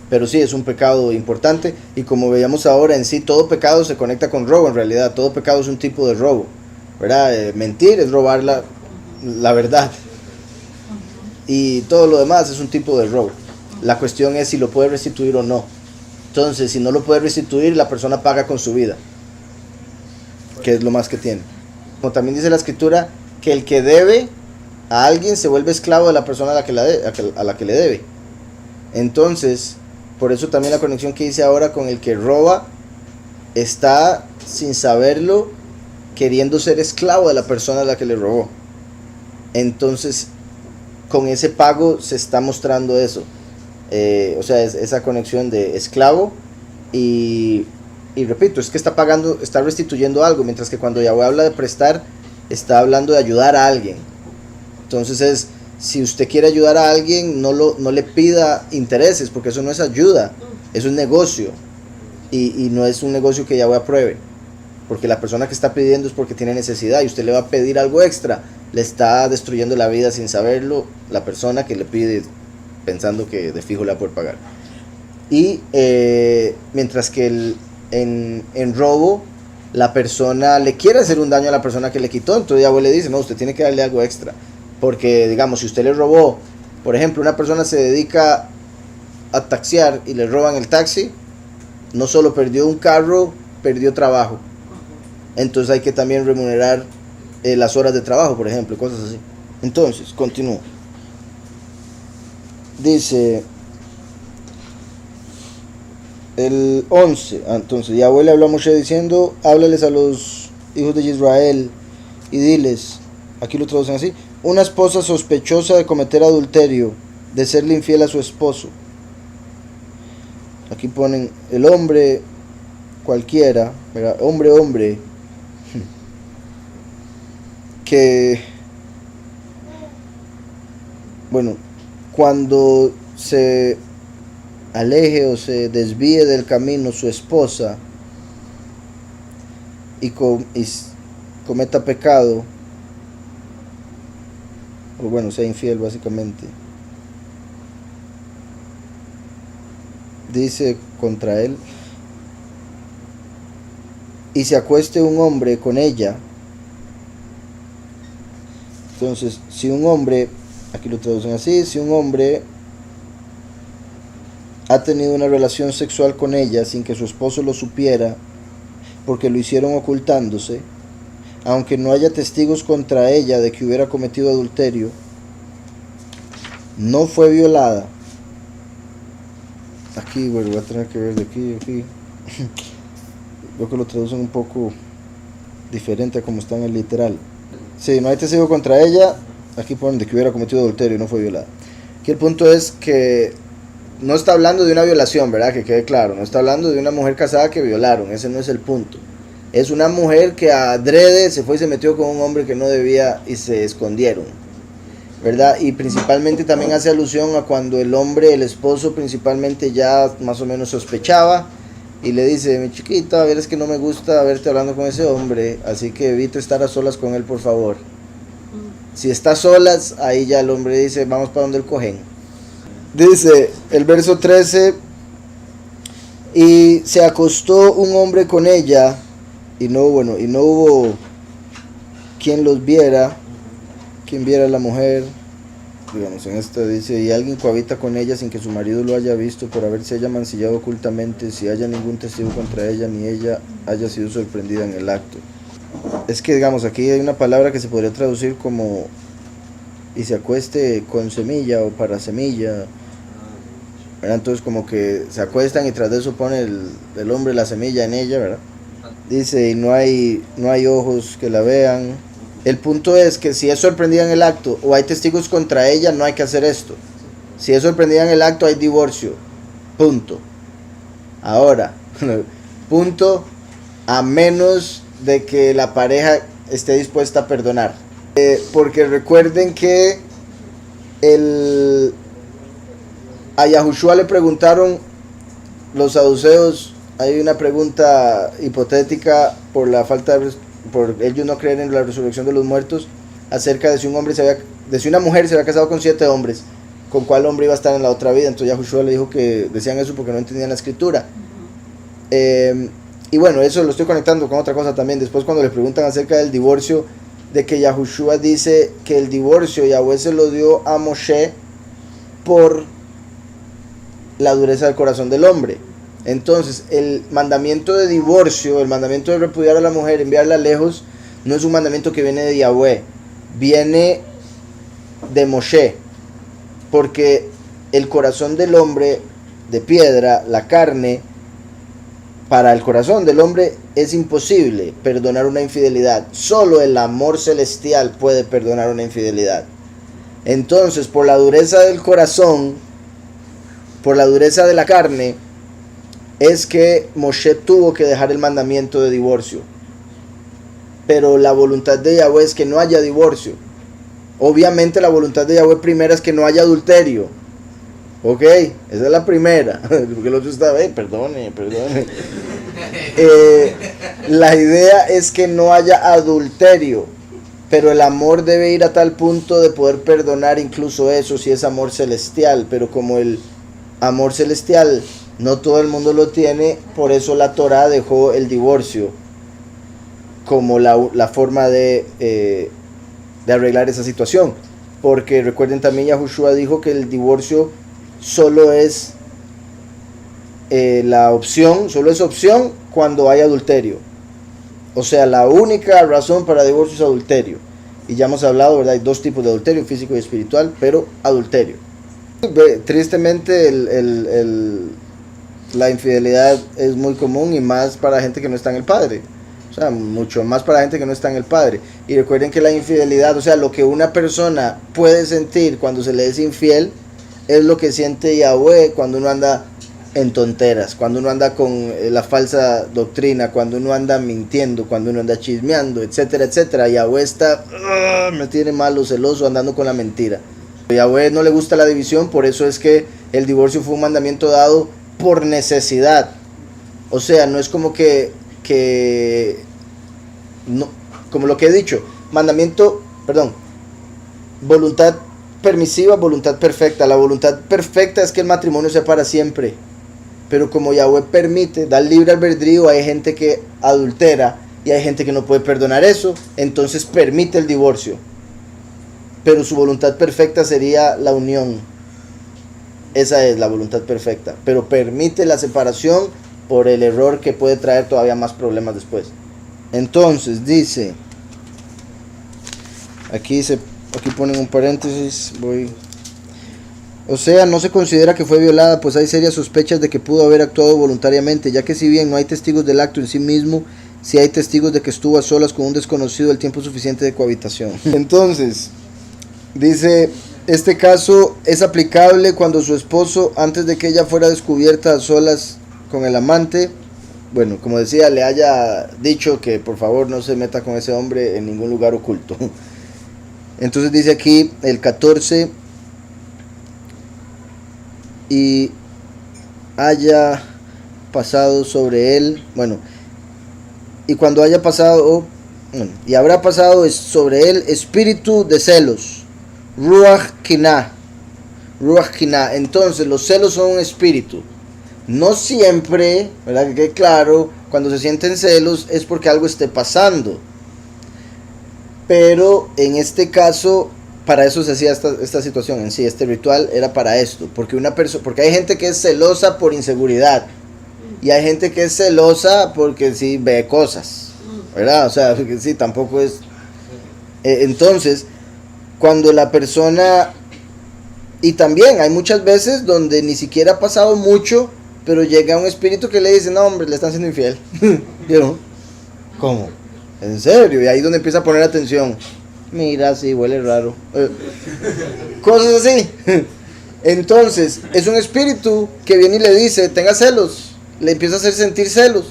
Pero sí es un pecado importante, y como veíamos ahora, en sí todo pecado se conecta con robo. En realidad todo pecado es un tipo de robo, ¿verdad? Mentir es robar la verdad, y todo lo demás es un tipo de robo. La cuestión es si lo puede restituir o no. Entonces, si no lo puede restituir, la persona paga con su vida, que es lo más que tiene. Como también dice la escritura, que el que debe a alguien se vuelve esclavo de la persona a la que le debe. Entonces, por eso también la conexión que hice ahora con el que roba está, sin saberlo, queriendo ser esclavo de la persona a la que le robó. Entonces, con ese pago se está mostrando eso. O sea, es esa conexión de esclavo y repito, es que está pagando, está restituyendo algo, mientras que cuando Yahweh habla de prestar, está hablando de ayudar a alguien. Entonces si usted quiere ayudar a alguien, no le pida intereses, porque eso no es ayuda, eso es negocio, y no es un negocio que Yahweh apruebe, porque la persona que está pidiendo es porque tiene necesidad, y usted le va a pedir algo extra, le está destruyendo la vida sin saberlo la persona que le pide, pensando que de fijo le va a poder pagar. Y mientras que en robo, la persona le quiere hacer un daño a la persona que le quitó, entonces Yahweh le dice: no, usted tiene que darle algo extra. Porque, digamos, si usted le robó, por ejemplo, una persona se dedica a taxiar y le roban el taxi, no solo perdió un carro, perdió trabajo. Entonces hay que también remunerar las horas de trabajo, por ejemplo, cosas así. Entonces, continúo. Dice el 11. Entonces Yahweh le habló a Moshe diciendo: háblales a los hijos de Israel y diles, aquí lo traducen así: una esposa sospechosa de cometer adulterio, de serle infiel a su esposo. Aquí ponen el hombre cualquiera, ¿verdad? hombre, que, bueno, cuando se aleje o se desvíe del camino su esposa y cometa pecado, o bueno, sea infiel básicamente, dice contra él, y se acueste un hombre con ella. Entonces, si un hombre, aquí lo traducen así, si un hombre ha tenido una relación sexual con ella sin que su esposo lo supiera, porque lo hicieron ocultándose, aunque no haya testigos contra ella de que hubiera cometido adulterio, no fue violada. Aquí, bueno, voy a tener que ver de aquí. Creo que lo traducen un poco diferente a como está en el literal. Sí, no hay testigo contra ella, aquí ponen de que hubiera cometido adulterio y no fue violada. Aquí el punto es que no está hablando de una violación, ¿verdad? Que quede claro, no está hablando de una mujer casada que violaron, ese no es el punto. Es una mujer que adrede se fue y se metió con un hombre que no debía y se escondieron, ¿verdad? Y principalmente también hace alusión a cuando el hombre, el esposo principalmente, ya más o menos sospechaba y le dice: mi chiquita, verás que no me gusta verte hablando con ese hombre, así que evita estar a solas con él, por favor. Si está solas, ahí ya el hombre dice: vamos para donde el cojén. Dice el verso 13: y se acostó un hombre con ella, y no hubo quien los viera, quien viera a la mujer. Digamos, en esto dice: y alguien cohabita con ella sin que su marido lo haya visto, por haberse ella mancillado ocultamente, si haya ningún testigo contra ella, ni ella haya sido sorprendida en el acto. Es que, digamos, aquí hay una palabra que se podría traducir como y se acueste con semilla o para semilla, ¿verdad? Entonces como que se acuestan y tras de eso pone el hombre la semilla en ella, ¿verdad? Dice: y no hay ojos que la vean. El punto es que si es sorprendida en el acto o hay testigos contra ella, no hay que hacer esto. Si es sorprendida en el acto, hay divorcio. Punto. Ahora, punto, a menos de que la pareja esté dispuesta a perdonar. Porque recuerden que a Yahushua le preguntaron los saduceos, hay una pregunta hipotética por la falta por ellos no creer en la resurrección de los muertos, acerca de si una mujer se había casado con 7 hombres, con cuál hombre iba a estar en la otra vida. Entonces Yahushua le dijo que decían eso porque no entendían la escritura. Y bueno, eso lo estoy conectando con otra cosa también. Después, cuando le preguntan acerca del divorcio, de que Yahushua dice que el divorcio Yahweh se lo dio a Moshe por la dureza del corazón del hombre. Entonces, el mandamiento de divorcio, el mandamiento de repudiar a la mujer, enviarla lejos, no es un mandamiento que viene de Yahweh, viene de Moshe, porque el corazón del hombre de piedra, la carne, para el corazón del hombre es imposible perdonar una infidelidad. Solo el amor celestial puede perdonar una infidelidad. Entonces, por la dureza del corazón, por la dureza de la carne, es que Moshe tuvo que dejar el mandamiento de divorcio. Pero la voluntad de Yahweh es que no haya divorcio. Obviamente la voluntad de Yahweh primera es que no haya adulterio. Ok, esa es la primera. Porque el otro está, perdone. La idea es que no haya adulterio. Pero el amor debe ir a tal punto de poder perdonar incluso eso, si es amor celestial. Pero como el amor celestial no todo el mundo lo tiene, por eso la Torah dejó el divorcio como la forma de arreglar esa situación. Porque recuerden también, Yahushua dijo que el divorcio solo es solo es opción cuando hay adulterio. O sea, la única razón para divorcio es adulterio. Y ya hemos hablado, ¿verdad? Hay 2 tipos de adulterio, físico y espiritual, pero adulterio. Tristemente la infidelidad es muy común, y más para gente que no está en el Padre. O sea, mucho más para gente que no está en el Padre. Y recuerden que la infidelidad, o sea, lo que una persona puede sentir cuando se le es infiel, es lo que siente Yahweh cuando uno anda en tonteras, cuando uno anda con la falsa doctrina, cuando uno anda mintiendo, cuando uno anda chismeando, etcétera, etcétera. Yahweh está, me tiene malo, celoso, andando con la mentira. A Yahweh no le gusta la división, por eso es que el divorcio fue un mandamiento dado por necesidad. O sea, no es como no, como lo que he dicho, voluntad permisiva, voluntad perfecta. La voluntad perfecta es que el matrimonio sea para siempre, pero como Yahweh permite, da libre albedrío, hay gente que adultera y hay gente que no puede perdonar eso, entonces permite el divorcio. Pero su voluntad perfecta sería la unión. Esa es la voluntad perfecta, pero permite la separación por el error que puede traer todavía más problemas después. Entonces dice, aquí ponen un paréntesis, o sea, no se considera que fue violada, pues hay serias sospechas de que pudo haber actuado voluntariamente, ya que si bien no hay testigos del acto en sí mismo, sí hay testigos de que estuvo a solas con un desconocido el tiempo suficiente de cohabitación. Entonces, dice, este caso es aplicable cuando su esposo, antes de que ella fuera descubierta a solas con el amante, bueno, como decía, le haya dicho que por favor no se meta con ese hombre en ningún lugar oculto. Entonces dice aquí el 14, y haya pasado sobre él, y cuando haya pasado, y habrá pasado sobre él espíritu de celos, ruach kinah, Ruach Kiná. Entonces los celos son un espíritu. No siempre, ¿verdad? Que quede claro, cuando se sienten celos es porque algo esté pasando. Pero en este caso, para eso se hacía esta situación en sí, este ritual era para esto. Porque hay gente que es celosa por inseguridad. Y hay gente que es celosa porque sí ve cosas, ¿verdad? O sea, que sí, tampoco es... entonces, cuando la persona... Y también hay muchas veces donde ni siquiera ha pasado mucho, pero llega un espíritu que le dice, no hombre, le están siendo infiel. ¿Vieron? ¿Cómo? ¿En serio? Y ahí es donde empieza a poner atención. Mira, sí, huele raro. Cosas así. Entonces, es un espíritu que viene y le dice, tenga celos. Le empieza a hacer sentir celos.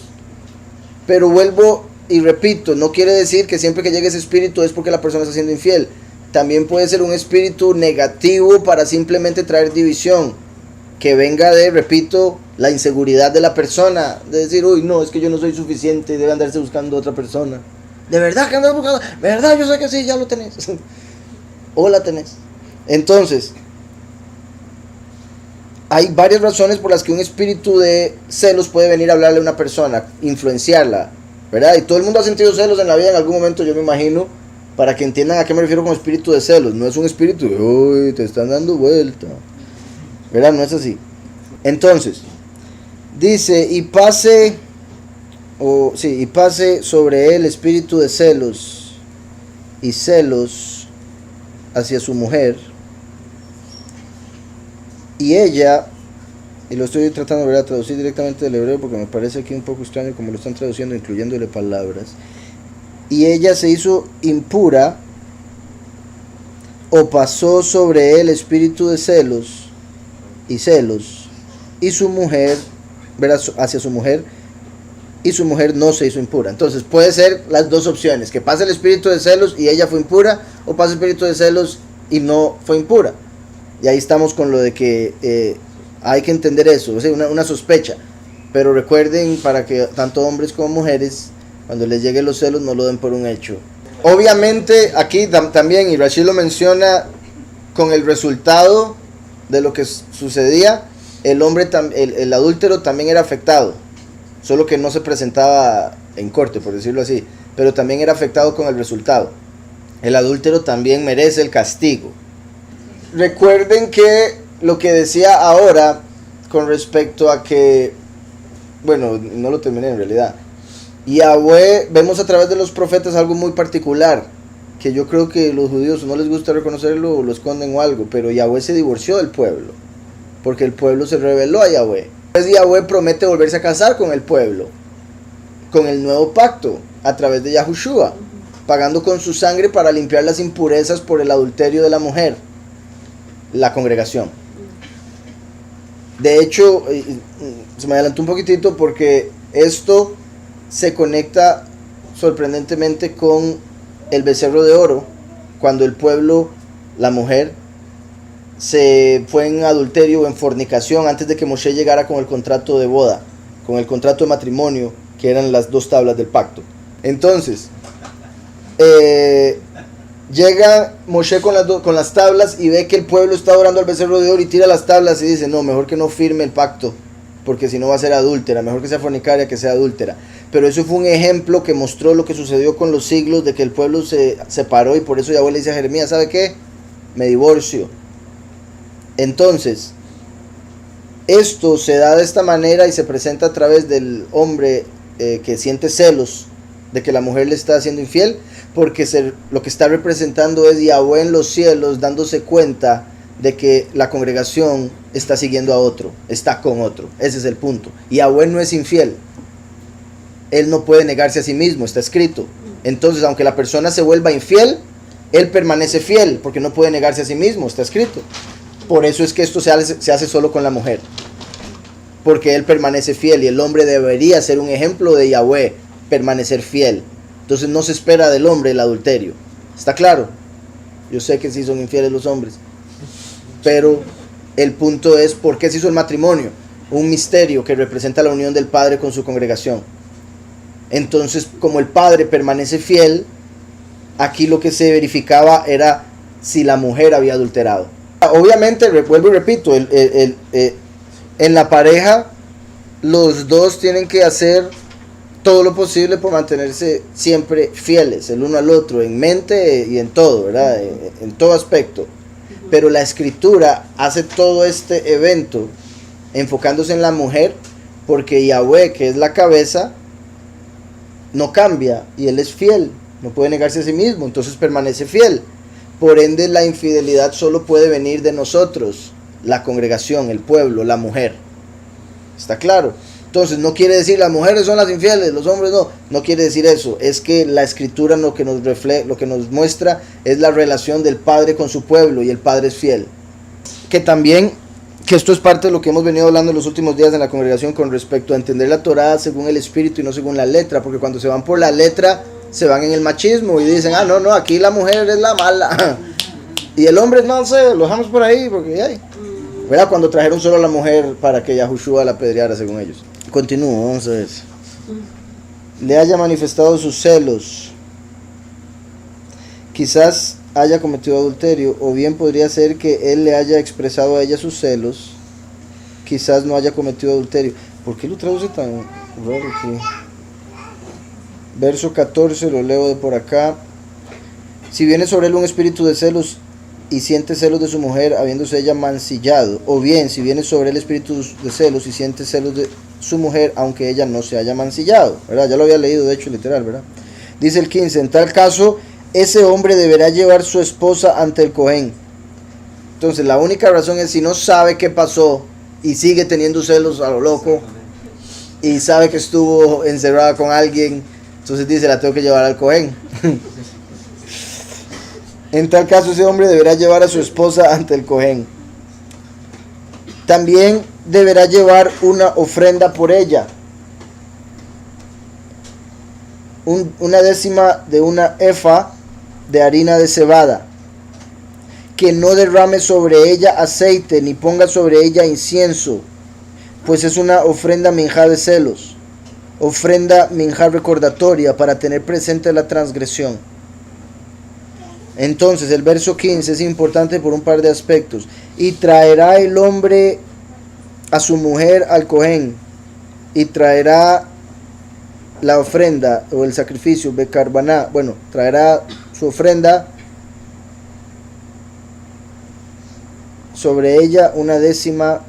Pero vuelvo y repito, no quiere decir que siempre que llegue ese espíritu es porque la persona está siendo infiel. También puede ser un espíritu negativo para simplemente traer división, que venga de, repito, la inseguridad de la persona, de decir, uy, no, es que yo no soy suficiente y debe andarse buscando otra persona. ¿De verdad que andas buscando? ¿Verdad? Yo sé que sí, ya lo tenés. O la tenés. Entonces, hay varias razones por las que un espíritu de celos puede venir a hablarle a una persona, influenciarla, ¿verdad? Y todo el mundo ha sentido celos en la vida en algún momento, yo me imagino, para que entiendan a qué me refiero con espíritu de celos. No es un espíritu de, uy, te están dando vuelta, ¿verdad? No es así. Entonces, dice, y pase sobre él espíritu de celos y celos hacia su mujer. Y ella, y lo estoy tratando de traducir directamente del hebreo porque me parece aquí un poco extraño como lo están traduciendo, incluyéndole palabras. Y ella se hizo impura, o pasó sobre él espíritu de celos, y su mujer, hacia su mujer, y su mujer no se hizo impura. Entonces puede ser las dos opciones, que pase el espíritu de celos y ella fue impura, o pase el espíritu de celos y no fue impura. Y ahí estamos con lo de que hay que entender eso, o sea, una sospecha. Pero recuerden, para que tanto hombres como mujeres, cuando les lleguen los celos, no lo den por un hecho. Obviamente, aquí también, y Rashid lo menciona, con el resultado de lo que sucedía, el adúltero también era afectado, solo que no se presentaba en corte, por decirlo así, pero también era afectado con el resultado. El adúltero también merece el castigo. Recuerden que lo que decía ahora con respecto a que, bueno, no lo terminé en realidad. Yahweh, vemos a través de los profetas algo muy particular, que yo creo que los judíos no les gusta reconocerlo o lo esconden o algo, pero Yahweh se divorció del pueblo, porque el pueblo se rebeló a Yahweh. Entonces Yahweh promete volverse a casar con el pueblo, con el nuevo pacto, a través de Yahushua, pagando con su sangre para limpiar las impurezas por el adulterio de la mujer, la congregación. De hecho, se me adelantó un poquitito porque esto se conecta sorprendentemente con el becerro de oro, cuando el pueblo, la mujer, se fue en adulterio o en fornicación antes de que Moshe llegara con el contrato de boda, con el contrato de matrimonio, que eran las dos tablas del pacto. Entonces, llega Moshe con las tablas y ve que el pueblo está adorando al becerro de oro y tira las tablas y dice, no, mejor que no firme el pacto, porque si no va a ser adúltera, mejor que sea fornicaria que sea adúltera. Pero eso fue un ejemplo que mostró lo que sucedió con los siglos, de que el pueblo se separó, y por eso Yahweh le dice a Jeremías, ¿sabe qué? Me divorcio. Entonces, esto se da de esta manera y se presenta a través del hombre que siente celos de que la mujer le está haciendo infiel, porque lo que está representando es Yahweh en los cielos dándose cuenta de que la congregación está siguiendo a otro, está con otro. Ese es el punto. Yahweh no es infiel, él no puede negarse a sí mismo, está escrito. Entonces, aunque la persona se vuelva infiel, él permanece fiel porque no puede negarse a sí mismo, está escrito. Por eso es que esto se hace solo con la mujer, porque él permanece fiel, y el hombre debería ser un ejemplo de Yahweh, permanecer fiel. Entonces no se espera del hombre el adulterio. ¿Está claro? Yo sé que sí son infieles los hombres, pero el punto es, ¿por qué se hizo el matrimonio? Un misterio que representa la unión del Padre con su congregación. Entonces, como el Padre permanece fiel, aquí lo que se verificaba era si la mujer había adulterado. Obviamente, vuelvo y repito, en la pareja los dos tienen que hacer todo lo posible por mantenerse siempre fieles el uno al otro, en mente y en todo, ¿verdad? En todo aspecto. Pero la escritura hace todo este evento enfocándose en la mujer, porque Yahweh, que es la cabeza, no cambia y él es fiel, no puede negarse a sí mismo, entonces permanece fiel. Por ende, la infidelidad solo puede venir de nosotros, la congregación, el pueblo, la mujer. ¿Está claro? Entonces no quiere decir las mujeres son las infieles, los hombres no quiere decir eso. Es que la escritura lo que nos muestra es la relación del Padre con su pueblo, y el Padre es fiel. Que también, que esto es parte de lo que hemos venido hablando en los últimos días en la congregación con respecto a entender la Torá según el espíritu y no según la letra, porque cuando se van por la letra se van en el machismo y dicen, no, aquí la mujer es la mala y el hombre no sé, lo dejamos por ahí porque hay. ¿Verdad? Cuando trajeron solo a la mujer para que Yahushua la apedreara según ellos. Continúo, vamos a ver. Le haya manifestado sus celos. Quizás haya cometido adulterio, o bien podría ser que él le haya expresado a ella sus celos. Quizás no haya cometido adulterio. ¿Por qué lo traduce tan raro aquí? Verso 14, lo leo de por acá. Si viene sobre él un espíritu de celos y siente celos de su mujer, habiéndose ella mancillado, o bien si viene sobre él espíritu de celos y siente celos de su mujer, aunque ella no se haya mancillado, ¿verdad? Ya lo había leído, de hecho, literal, ¿verdad? Dice el 15, en tal caso, ese hombre deberá llevar su esposa ante el Cohen. Entonces, la única razón es si no sabe qué pasó y sigue teniendo celos a lo loco y sabe que estuvo encerrada con alguien, entonces dice, la tengo que llevar al Cohen. En tal caso, ese hombre deberá llevar a su esposa ante el Cohen. También deberá llevar una ofrenda por ella. Una décima de una efa de harina de cebada. Que no derrame sobre ella aceite, ni ponga sobre ella incienso, pues es una ofrenda minjá de celos. Ofrenda minjá recordatoria para tener presente la transgresión. Entonces el verso 15 es importante por un par de aspectos. Y traerá el hombre a su mujer al Cohen, y traerá la ofrenda o el sacrificio, becarbaná, traerá su ofrenda, sobre ella una décima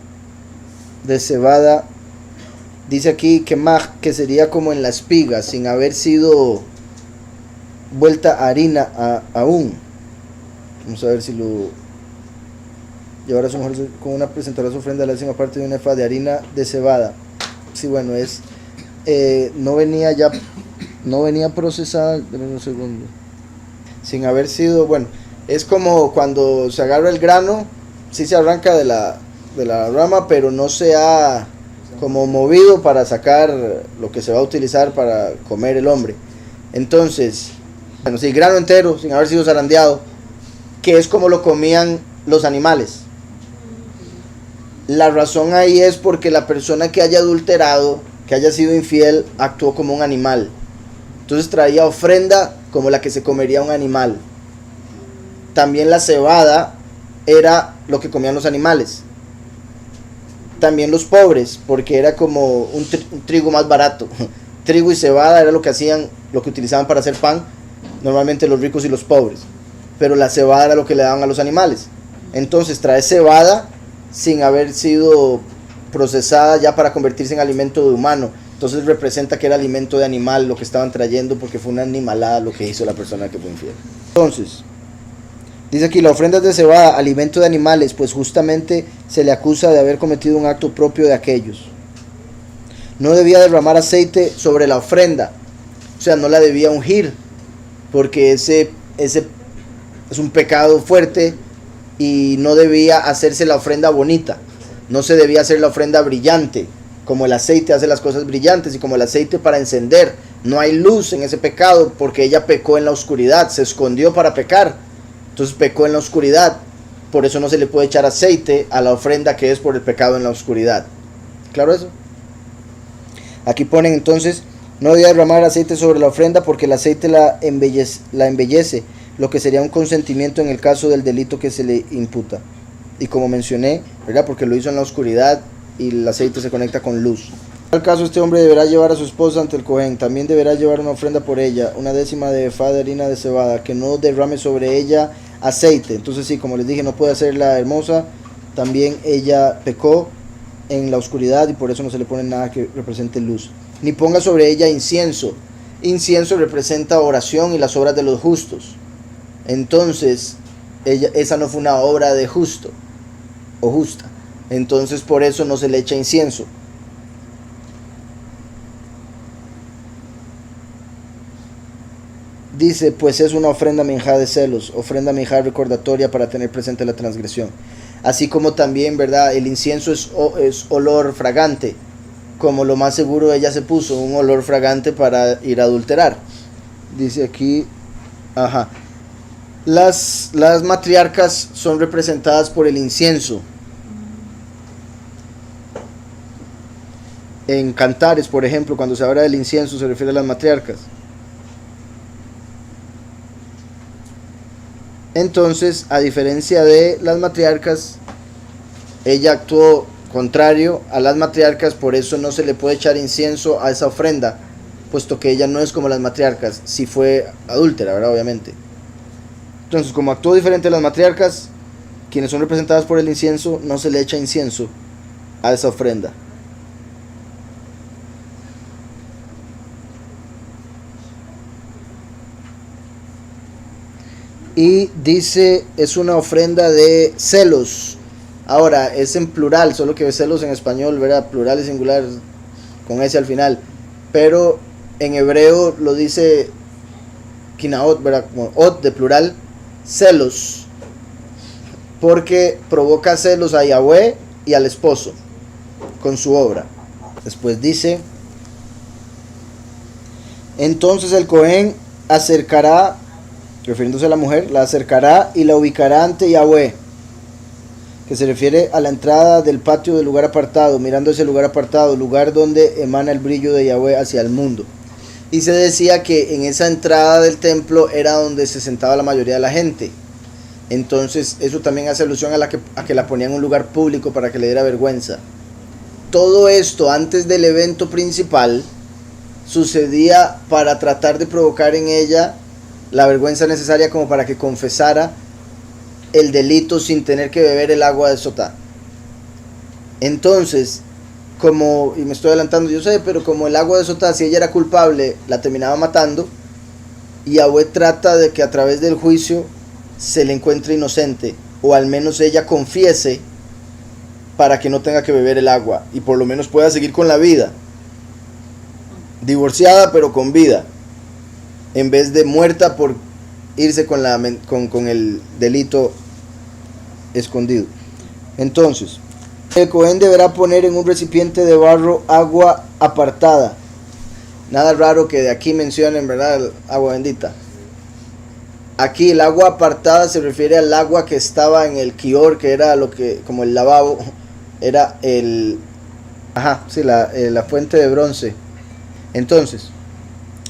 de cebada. Dice aquí que sería como en la espiga, sin haber sido vuelta harina aún. Vamos a ver si lo llevará a su mujer con una, presentará su ofrenda a la décima parte de una efa de harina de cebada. Sí, bueno, es no venía procesada, dame un segundo, sin haber sido, es como cuando se agarra el grano, sí se arranca de la rama, pero no se ha como movido para sacar lo que se va a utilizar para comer el hombre. Entonces, sí, grano entero, sin haber sido zarandeado, que es como lo comían los animales. La razón ahí es porque la persona que haya adulterado, que haya sido infiel, actuó como un animal. Entonces traía ofrenda como la que se comería un animal. También la cebada era lo que comían los animales. También los pobres, porque era como un trigo más barato. Trigo y cebada era lo que hacían, lo que utilizaban para hacer pan, normalmente los ricos y los pobres. Pero la cebada era lo que le daban a los animales. Entonces trae cebada sin haber sido procesada ya para convertirse en alimento de humano. Entonces representa que era alimento de animal lo que estaban trayendo, porque fue una animalada lo que hizo la persona que fue infiel. Entonces, dice aquí, la ofrenda de cebada, alimento de animales, pues justamente se le acusa de haber cometido un acto propio de aquellos. No debía derramar aceite sobre la ofrenda, o sea, no la debía ungir, porque ese es un pecado fuerte, y no debía hacerse la ofrenda bonita, no se debía hacer la ofrenda brillante, como el aceite hace las cosas brillantes, y como el aceite para encender. No hay luz en ese pecado, porque ella pecó en la oscuridad, se escondió para pecar, entonces pecó en la oscuridad. Por eso no se le puede echar aceite a la ofrenda que es por el pecado en la oscuridad. ¿Claro eso? Aquí ponen entonces, no debía derramar aceite sobre la ofrenda, porque el aceite la embellece, lo que sería un consentimiento en el caso del delito que se le imputa. y como mencioné, ¿verdad? Porque lo hizo en la oscuridad y el aceite se conecta con luz. En tal caso, este hombre deberá llevar a su esposa ante el Cohen. También deberá llevar una ofrenda por ella, una décima de efa de harina de cebada, que no derrame sobre ella aceite. Entonces sí, como les dije, no puede hacerla hermosa. También ella pecó en la oscuridad y por eso no se le pone nada que represente luz. Ni ponga sobre ella incienso. Incienso representa oración y las obras de los justos. Entonces, esa no fue una obra de justo o justa. Entonces por eso no se le echa incienso. Dice, pues es una ofrenda minjá de celos, ofrenda minjá recordatoria para tener presente la transgresión. Así como también, ¿verdad? El incienso es olor fragante, como lo más seguro ella se puso, un olor fragante para ir a adulterar. Dice aquí, ajá. Las matriarcas son representadas por el incienso. En Cantares, por ejemplo, cuando se habla del incienso se refiere a las matriarcas. Entonces, a diferencia de las matriarcas, ella actuó contrario a las matriarcas, por eso no se le puede echar incienso a esa ofrenda, puesto que ella no es como las matriarcas, si fue adúltera, ¿verdad? Obviamente. Entonces, como actuó diferente a las matriarcas, quienes son representadas por el incienso, no se le echa incienso a esa ofrenda. Y dice, es una ofrenda de celos. Ahora, es en plural, solo que celos en español, ¿verdad? Plural y singular, con ese al final. Pero en hebreo lo dice kinaot, ¿verdad? Como ot de plural, celos. Porque provoca celos a Yahweh y al esposo con su obra. Después dice, entonces el Cohen acercará, refiriéndose a la mujer, la acercará y la ubicará ante Yahweh, que se refiere a la entrada del patio del lugar apartado, mirando ese lugar apartado, lugar donde emana el brillo de Yahweh hacia el mundo. Y se decía que en esa entrada del templo era donde se sentaba la mayoría de la gente. Entonces eso también hace alusión a que la ponían en un lugar público para que le diera vergüenza. Todo esto antes del evento principal sucedía para tratar de provocar en ella la vergüenza necesaria como para que confesara el delito sin tener que beber el agua de Sotá. Entonces, y me estoy adelantando, yo sé, pero como el agua de Sotá, si ella era culpable, la terminaba matando, y Yahweh trata de que a través del juicio se le encuentre inocente, o al menos ella confiese para que no tenga que beber el agua, y por lo menos pueda seguir con la vida, divorciada pero con vida, en vez de muerta por irse con el delito escondido. Entonces, el Cohen deberá poner en un recipiente de barro agua apartada. Nada raro que de aquí mencionen, ¿verdad?, el agua bendita. Aquí el agua apartada se refiere al agua que estaba en el kior, que era como el lavabo, era la fuente de bronce. Entonces,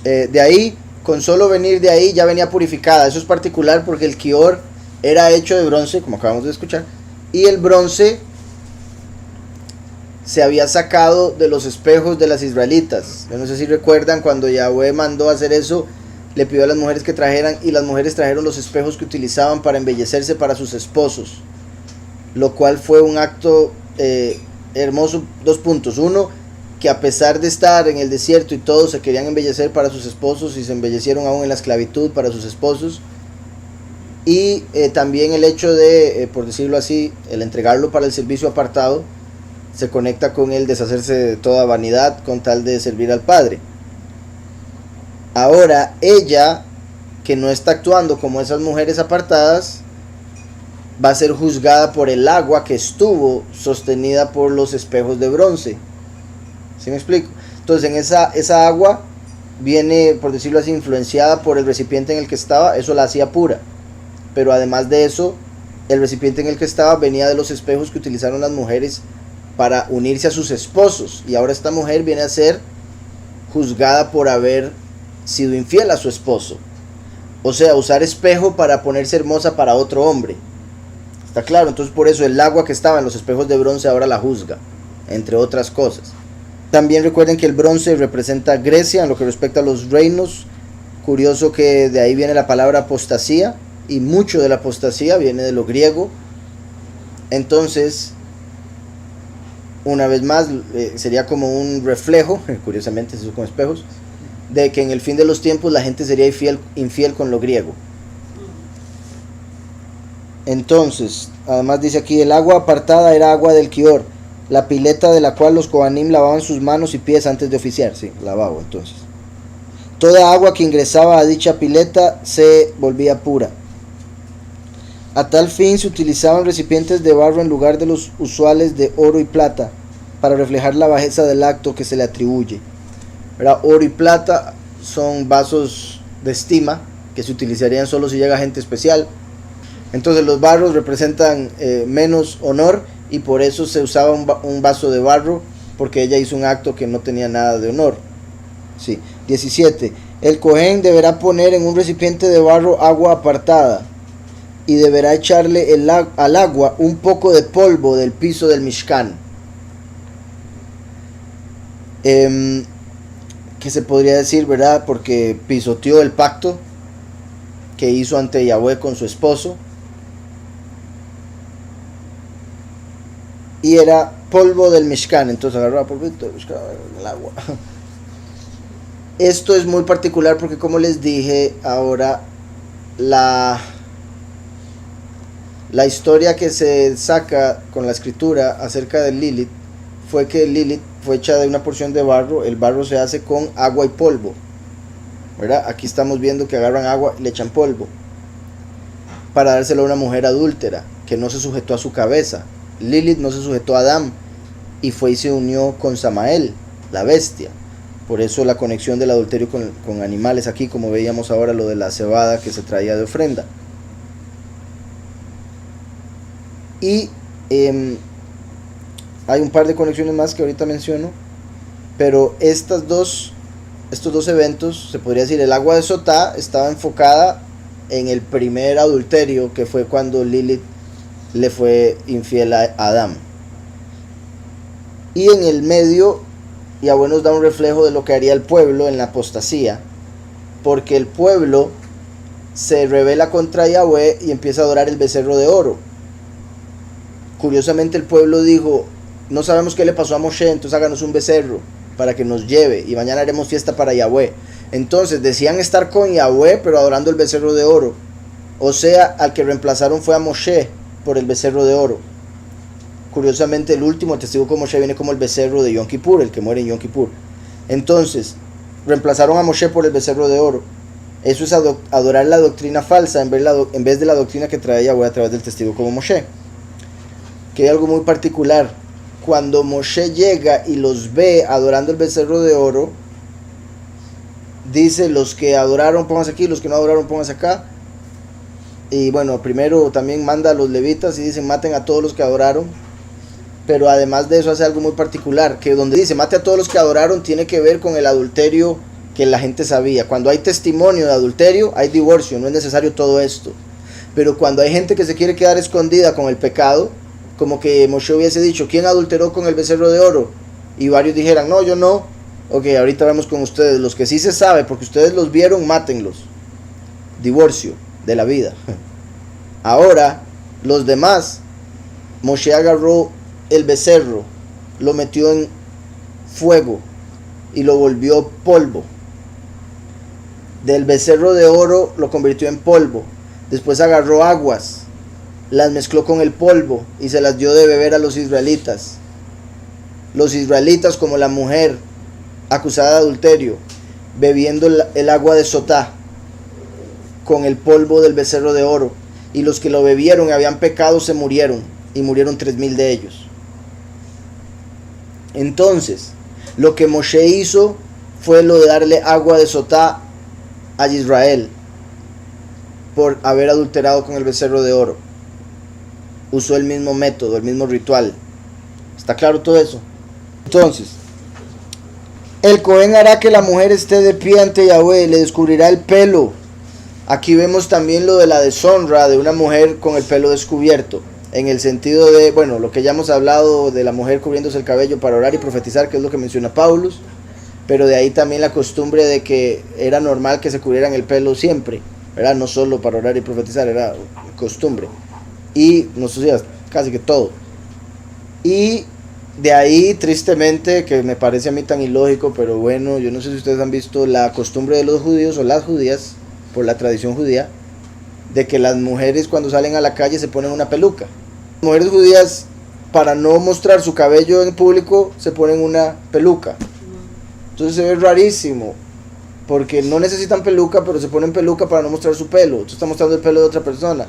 de ahí, con solo venir de ahí ya venía purificada. Eso es particular porque el kior era hecho de bronce, como acabamos de escuchar, y el bronce se había sacado de los espejos de las israelitas. Yo no sé si recuerdan cuando Yahweh mandó a hacer eso, le pidió a las mujeres que trajeran, y las mujeres trajeron los espejos que utilizaban para embellecerse para sus esposos, lo cual fue un acto hermoso. 2 puntos. Uno, que a pesar de estar en el desierto y todos se querían embellecer para sus esposos y se embellecieron aún en la esclavitud para sus esposos. Y también el hecho de, por decirlo así, el entregarlo para el servicio apartado, se conecta con el deshacerse de toda vanidad con tal de servir al Padre. Ahora ella, que no está actuando como esas mujeres apartadas, va a ser juzgada por el agua que estuvo sostenida por los espejos de bronce. ¿Sí me explico? Entonces en esa agua viene, por decirlo así, influenciada por el recipiente en el que estaba. Eso la hacía pura. Pero además de eso, el recipiente en el que estaba venía de los espejos que utilizaron las mujeres para unirse a sus esposos. Y ahora esta mujer viene a ser juzgada por haber sido infiel a su esposo. O sea, usar espejo para ponerse hermosa para otro hombre. ¿Está claro? Entonces por eso el agua que estaba en los espejos de bronce ahora la juzga, entre otras cosas. También recuerden que el bronce representa Grecia en lo que respecta a los reinos. Curioso que de ahí viene la palabra apostasía, y mucho de la apostasía viene de lo griego. Entonces, una vez más, sería como un reflejo, curiosamente eso con espejos, de que en el fin de los tiempos la gente sería infiel con lo griego. Entonces, además dice aquí, el agua apartada era agua del Kior, la pileta de la cual los Kohanim lavaban sus manos y pies antes de oficiar. Sí, lavabo entonces. Toda agua que ingresaba a dicha pileta se volvía pura. A tal fin se utilizaban recipientes de barro en lugar de los usuales de oro y plata, para reflejar la bajeza del acto que se le atribuye. ¿Verdad? Oro y plata son vasos de estima que se utilizarían solo si llega gente especial. Entonces los barros representan menos honor, y por eso se usaba un vaso de barro, porque ella hizo un acto que no tenía nada de honor. Sí. 17. El Cohen deberá poner en un recipiente de barro agua apartada, y deberá echarle al agua un poco de polvo del piso del Mishkan. Que se podría decir, ¿verdad? Porque pisoteó el pacto que hizo ante Yahweh con su esposo. Y era polvo del Mishkan. Entonces agarraba polvito del Mishkan en el agua. Esto es muy particular porque, como les dije, ahora la historia que se saca con la escritura acerca de Lilith fue que Lilith fue hecha de una porción de barro. El barro se hace con agua y polvo, ¿verdad? Aquí estamos viendo que agarran agua y le echan polvo para dárselo a una mujer adúltera que no se sujetó a su cabeza. Lilith no se sujetó a Adán y fue y se unió con Samael, la bestia. Por eso la conexión del adulterio con animales aquí, como veíamos ahora lo de la cebada que se traía de ofrenda. Y hay un par de conexiones más que ahorita menciono, pero estos dos eventos, se podría decir, el agua de Sotá estaba enfocada en el primer adulterio, que fue cuando Lilith le fue infiel a Adán. Y en el medio, Yahweh nos da un reflejo de lo que haría el pueblo en la apostasía, porque el pueblo se rebela contra Yahweh y empieza a adorar el becerro de oro. Curiosamente el pueblo dijo, no sabemos qué le pasó a Moshe, entonces háganos un becerro para que nos lleve y mañana haremos fiesta para Yahweh. Entonces decían estar con Yahweh pero adorando el becerro de oro. O sea, al que reemplazaron fue a Moshe por el becerro de oro. Curiosamente el último testigo con Moshe viene como el becerro de Yom Kippur, el que muere en Yom Kippur. Entonces reemplazaron a Moshe por el becerro de oro. Eso es adorar la doctrina falsa en vez de la doctrina que trae Yahweh a través del testigo como Moshe. Que hay algo muy particular. Cuando Moshe llega y los ve adorando el becerro de oro, dice, los que adoraron pónganse aquí, los que no adoraron pónganse acá. Y bueno, primero también manda a los levitas y dicen, maten a todos los que adoraron. Pero además de eso hace algo muy particular, que donde dice mate a todos los que adoraron tiene que ver con el adulterio que la gente sabía. Cuando hay testimonio de adulterio hay divorcio, no es necesario todo esto. Pero cuando hay gente que se quiere quedar escondida con el pecado, como que Moshe hubiese dicho, ¿quién adulteró con el becerro de oro? Y varios dijeran, no, yo no. Ok, ahorita vamos con ustedes. Los que sí se sabe, porque ustedes los vieron, mátenlos. Divorcio de la vida. Ahora, los demás, Moshe agarró el becerro, lo metió en fuego y lo volvió polvo. Del becerro de oro lo convirtió en polvo. Después agarró aguas, las mezcló con el polvo y se las dio de beber a los israelitas. Los israelitas, como la mujer acusada de adulterio, bebiendo el agua de Sotá con el polvo del becerro de oro. Y los que lo bebieron y habían pecado se murieron, y murieron 3,000 de ellos. Entonces, lo que Moshe hizo fue lo de darle agua de Sotá a Israel por haber adulterado con el becerro de oro. Usó el mismo método, el mismo ritual. ¿Está claro todo eso? Entonces, el Cohen hará que la mujer esté de pie ante Yahweh, le descubrirá el pelo. Aquí vemos también lo de la deshonra de una mujer con el pelo descubierto. en el sentido de, bueno, lo que ya hemos hablado de la mujer cubriéndose el cabello para orar y profetizar, que es lo que menciona Paulus, pero de ahí también la costumbre de que era normal que se cubrieran el pelo siempre, ¿verdad? No solo para orar y profetizar, era costumbre. Y no sé, casi que todo. Y de ahí, tristemente, que me parece a mí tan ilógico, pero bueno, yo no sé si ustedes han visto la costumbre de los judíos o las judías, por la tradición judía, de que las mujeres cuando salen a la calle se ponen una peluca. Las mujeres judías, para no mostrar su cabello en público, se ponen una peluca. Entonces se ve rarísimo, porque no necesitan peluca, pero se ponen peluca para no mostrar su pelo. Entonces está mostrando el pelo de otra persona.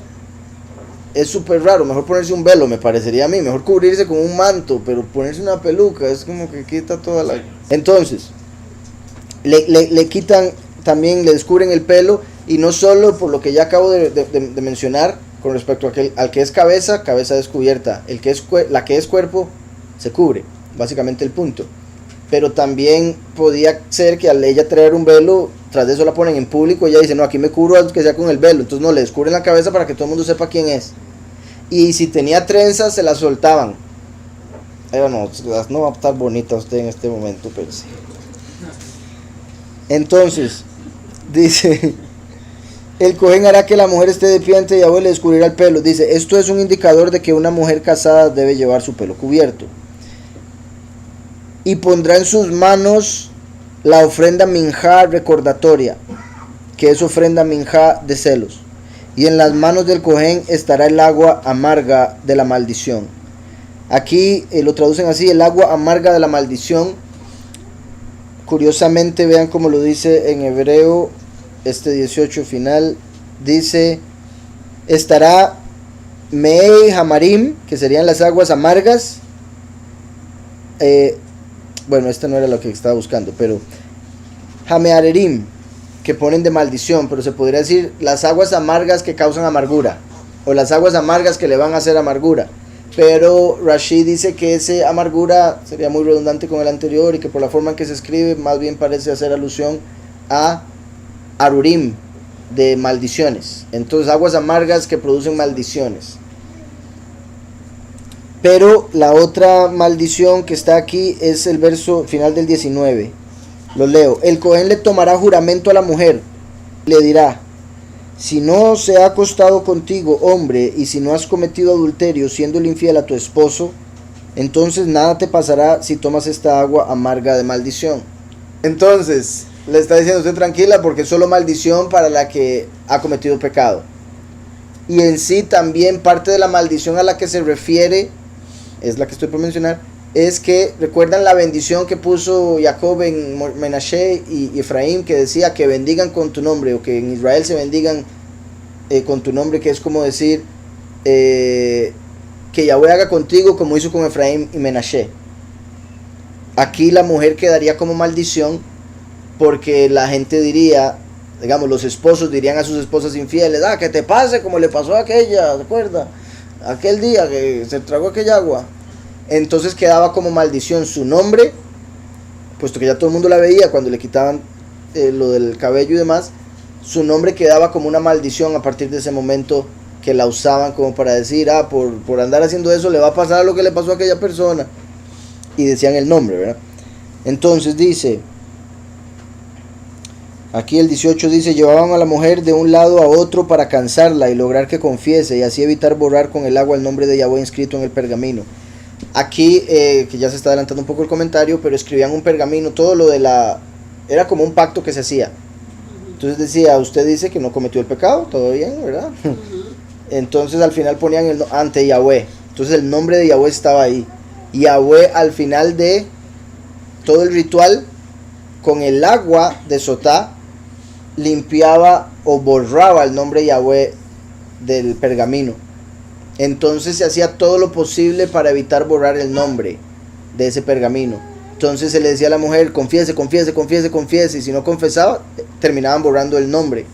Es súper raro, mejor ponerse un velo, me parecería a mí, mejor cubrirse con un manto, pero ponerse una peluca es como que quita toda la... Entonces, le quitan, también le descubren el pelo, y no solo por lo que ya acabo de mencionar, con respecto a al que es cabeza, cabeza descubierta, la que es cuerpo, se cubre, básicamente el punto. Pero también podía ser que al ella traer un velo, tras de eso la ponen en público, ella dice, no, aquí me cubro aunque sea con el velo, entonces no, le descubren la cabeza para que todo el mundo sepa quién es. Y si tenía trenzas, se las soltaban. No va a estar bonita usted en este momento, pero sí. Entonces, dice, el Cohen hará que la mujer esté de pie ante Yahweh y le descubrirá el pelo. Dice, esto es un indicador de que una mujer casada debe llevar su pelo cubierto. Y pondrá en sus manos la ofrenda minjá recordatoria, que es ofrenda minjá de celos. Y en las manos del Cohen estará el agua amarga de la maldición. Aquí lo traducen así, el agua amarga de la maldición. Curiosamente, vean cómo lo dice en hebreo, este 18 final, dice, estará Mei Hamarim, que serían las aguas amargas. Bueno, esta no era lo que estaba buscando, pero Hamearerim, que ponen de maldición, pero se podría decir las aguas amargas que causan amargura, o las aguas amargas que le van a hacer amargura. Pero Rashi dice que ese amargura sería muy redundante con el anterior, y que por la forma en que se escribe más bien parece hacer alusión a Arurim, de maldiciones. Entonces aguas amargas que producen maldiciones. Pero la otra maldición que está aquí es el verso final del 19. Lo leo. El Cohen le tomará juramento a la mujer. Le dirá, si no se ha acostado contigo, hombre, y si no has cometido adulterio siendo infiel a tu esposo, entonces nada te pasará si tomas esta agua amarga de maldición. Entonces, le está diciendo usted tranquila, porque es solo maldición para la que ha cometido pecado. Y en sí también parte de la maldición a la que se refiere, es la que estoy por mencionar, es que recuerdan la bendición que puso Jacob en Menashe y Efraín, que decía que bendigan con tu nombre, o que en Israel se bendigan con tu nombre, que es como decir que Yahweh haga contigo como hizo con Efraín y Menashe. Aquí la mujer quedaría como maldición, porque la gente diría, digamos, los esposos dirían a sus esposas infieles, que te pase como le pasó a aquella, ¿recuerda? Aquel día que se tragó aquella agua. Entonces quedaba como maldición su nombre, puesto que ya todo el mundo la veía cuando le quitaban lo del cabello y demás. Su nombre quedaba como una maldición a partir de ese momento, que la usaban como para decir, por andar haciendo eso le va a pasar lo que le pasó a aquella persona, y decían el nombre, ¿verdad? Entonces dice, aquí el 18 dice, llevaban a la mujer de un lado a otro para cansarla y lograr que confiese, y así evitar borrar con el agua el nombre de Yahweh inscrito en el pergamino. Aquí, que ya se está adelantando un poco el comentario, pero escribían un pergamino, todo lo de era como un pacto que se hacía. Entonces decía, usted dice que no cometió el pecado, todo bien, ¿verdad? Entonces al final ponían ante Yahweh, entonces el nombre de Yahweh estaba ahí. Yahweh al final de todo el ritual, con el agua de Sotá, limpiaba o borraba el nombre de Yahweh del pergamino. Entonces se hacía todo lo posible para evitar borrar el nombre de ese pergamino. Entonces se le decía a la mujer, confiese, confiese, confiese, confiese, y si no confesaba, terminaban borrando el nombre.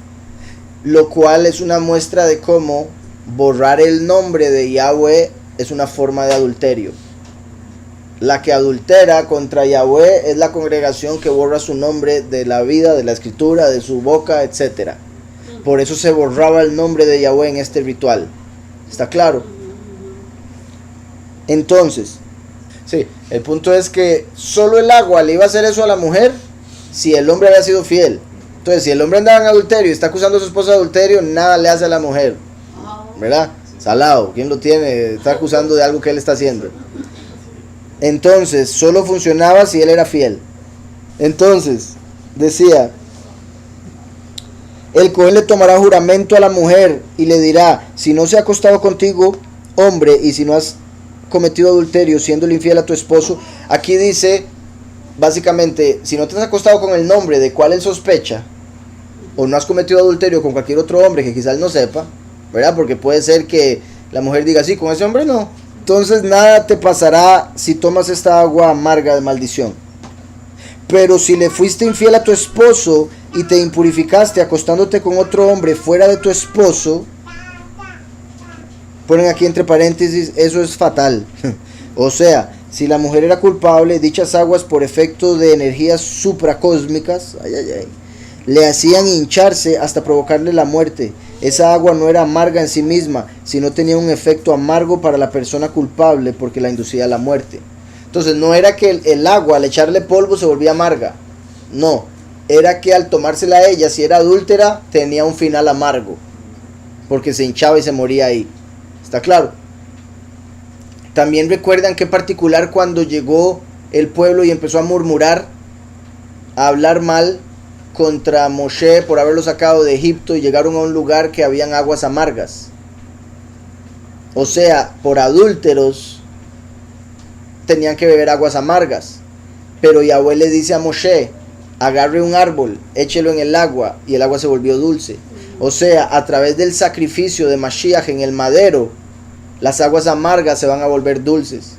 Lo cual es una muestra de cómo borrar el nombre de Yahweh es una forma de adulterio. La que adultera contra Yahweh es la congregación que borra su nombre de la vida, de la escritura, de su boca, etc. Por eso se borraba el nombre de Yahweh en este ritual. ¿Está claro? Entonces, sí, el punto es que solo el agua le iba a hacer eso a la mujer si el hombre había sido fiel. Entonces, si el hombre andaba en adulterio y está acusando a su esposa de adulterio, nada le hace a la mujer, ¿verdad? Salado, ¿quién lo tiene? Está acusando de algo que él está haciendo. Entonces, solo funcionaba si él era fiel. Entonces, decía, el Cohen le tomará juramento a la mujer y le dirá, si no se ha acostado contigo, hombre, y si no has cometido adulterio siendo infiel a tu esposo. Aquí dice, básicamente, si no te has acostado con el nombre de cuál él sospecha, o no has cometido adulterio con cualquier otro hombre que quizás no sepa, ¿verdad? Porque puede ser que la mujer diga, sí, con ese hombre no. Entonces nada te pasará si tomas esta agua amarga de maldición. Pero si le fuiste infiel a tu esposo y te impurificaste acostándote con otro hombre fuera de tu esposo, ponen aquí entre paréntesis, eso es fatal. O sea, si la mujer era culpable, dichas aguas por efecto de energías supracósmicas, le hacían hincharse hasta provocarle la muerte. Esa agua no era amarga en sí misma, sino tenía un efecto amargo para la persona culpable porque la inducía a la muerte. Entonces no era que el agua al echarle polvo se volvía amarga, no, era que al tomársela a ella, si era adúltera, tenía un final amargo, porque se hinchaba y se moría ahí. ¿Está claro? También recuerdan que particular cuando llegó el pueblo y empezó a murmurar, a hablar mal contra Moshe por haberlo sacado de Egipto, y llegaron a un lugar que habían aguas amargas. O sea, por adúlteros tenían que beber aguas amargas. Pero Yahweh le dice a Moshe, agarre un árbol, échelo en el agua, y el agua se volvió dulce. O sea, a través del sacrificio de Mashiach en el madero, las aguas amargas se van a volver dulces.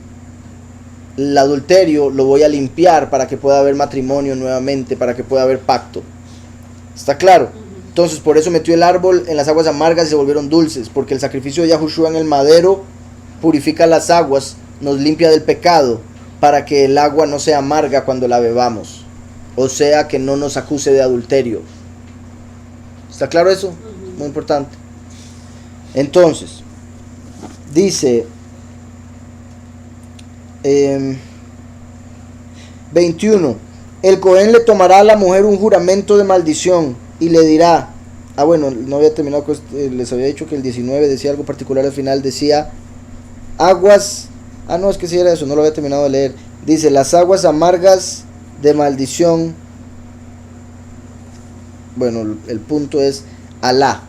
El adulterio lo voy a limpiar para que pueda haber matrimonio nuevamente, para que pueda haber pacto. ¿Está claro? Entonces por eso metió el árbol en las aguas amargas y se volvieron dulces, porque el sacrificio de Yahushua en el madero purifica las aguas, nos limpia del pecado, para que el agua no sea amarga cuando la bebamos, o sea, que no nos acuse de adulterio. ¿Está claro eso? Muy importante. Entonces, dice 21, el Cohen le tomará a la mujer un juramento de maldición y le dirá, bueno, no había terminado, les había dicho que el 19 decía algo particular al final, decía aguas, no, es que sí era eso, no lo había terminado de leer. Dice, las aguas amargas de maldición. Bueno, el punto es Alá.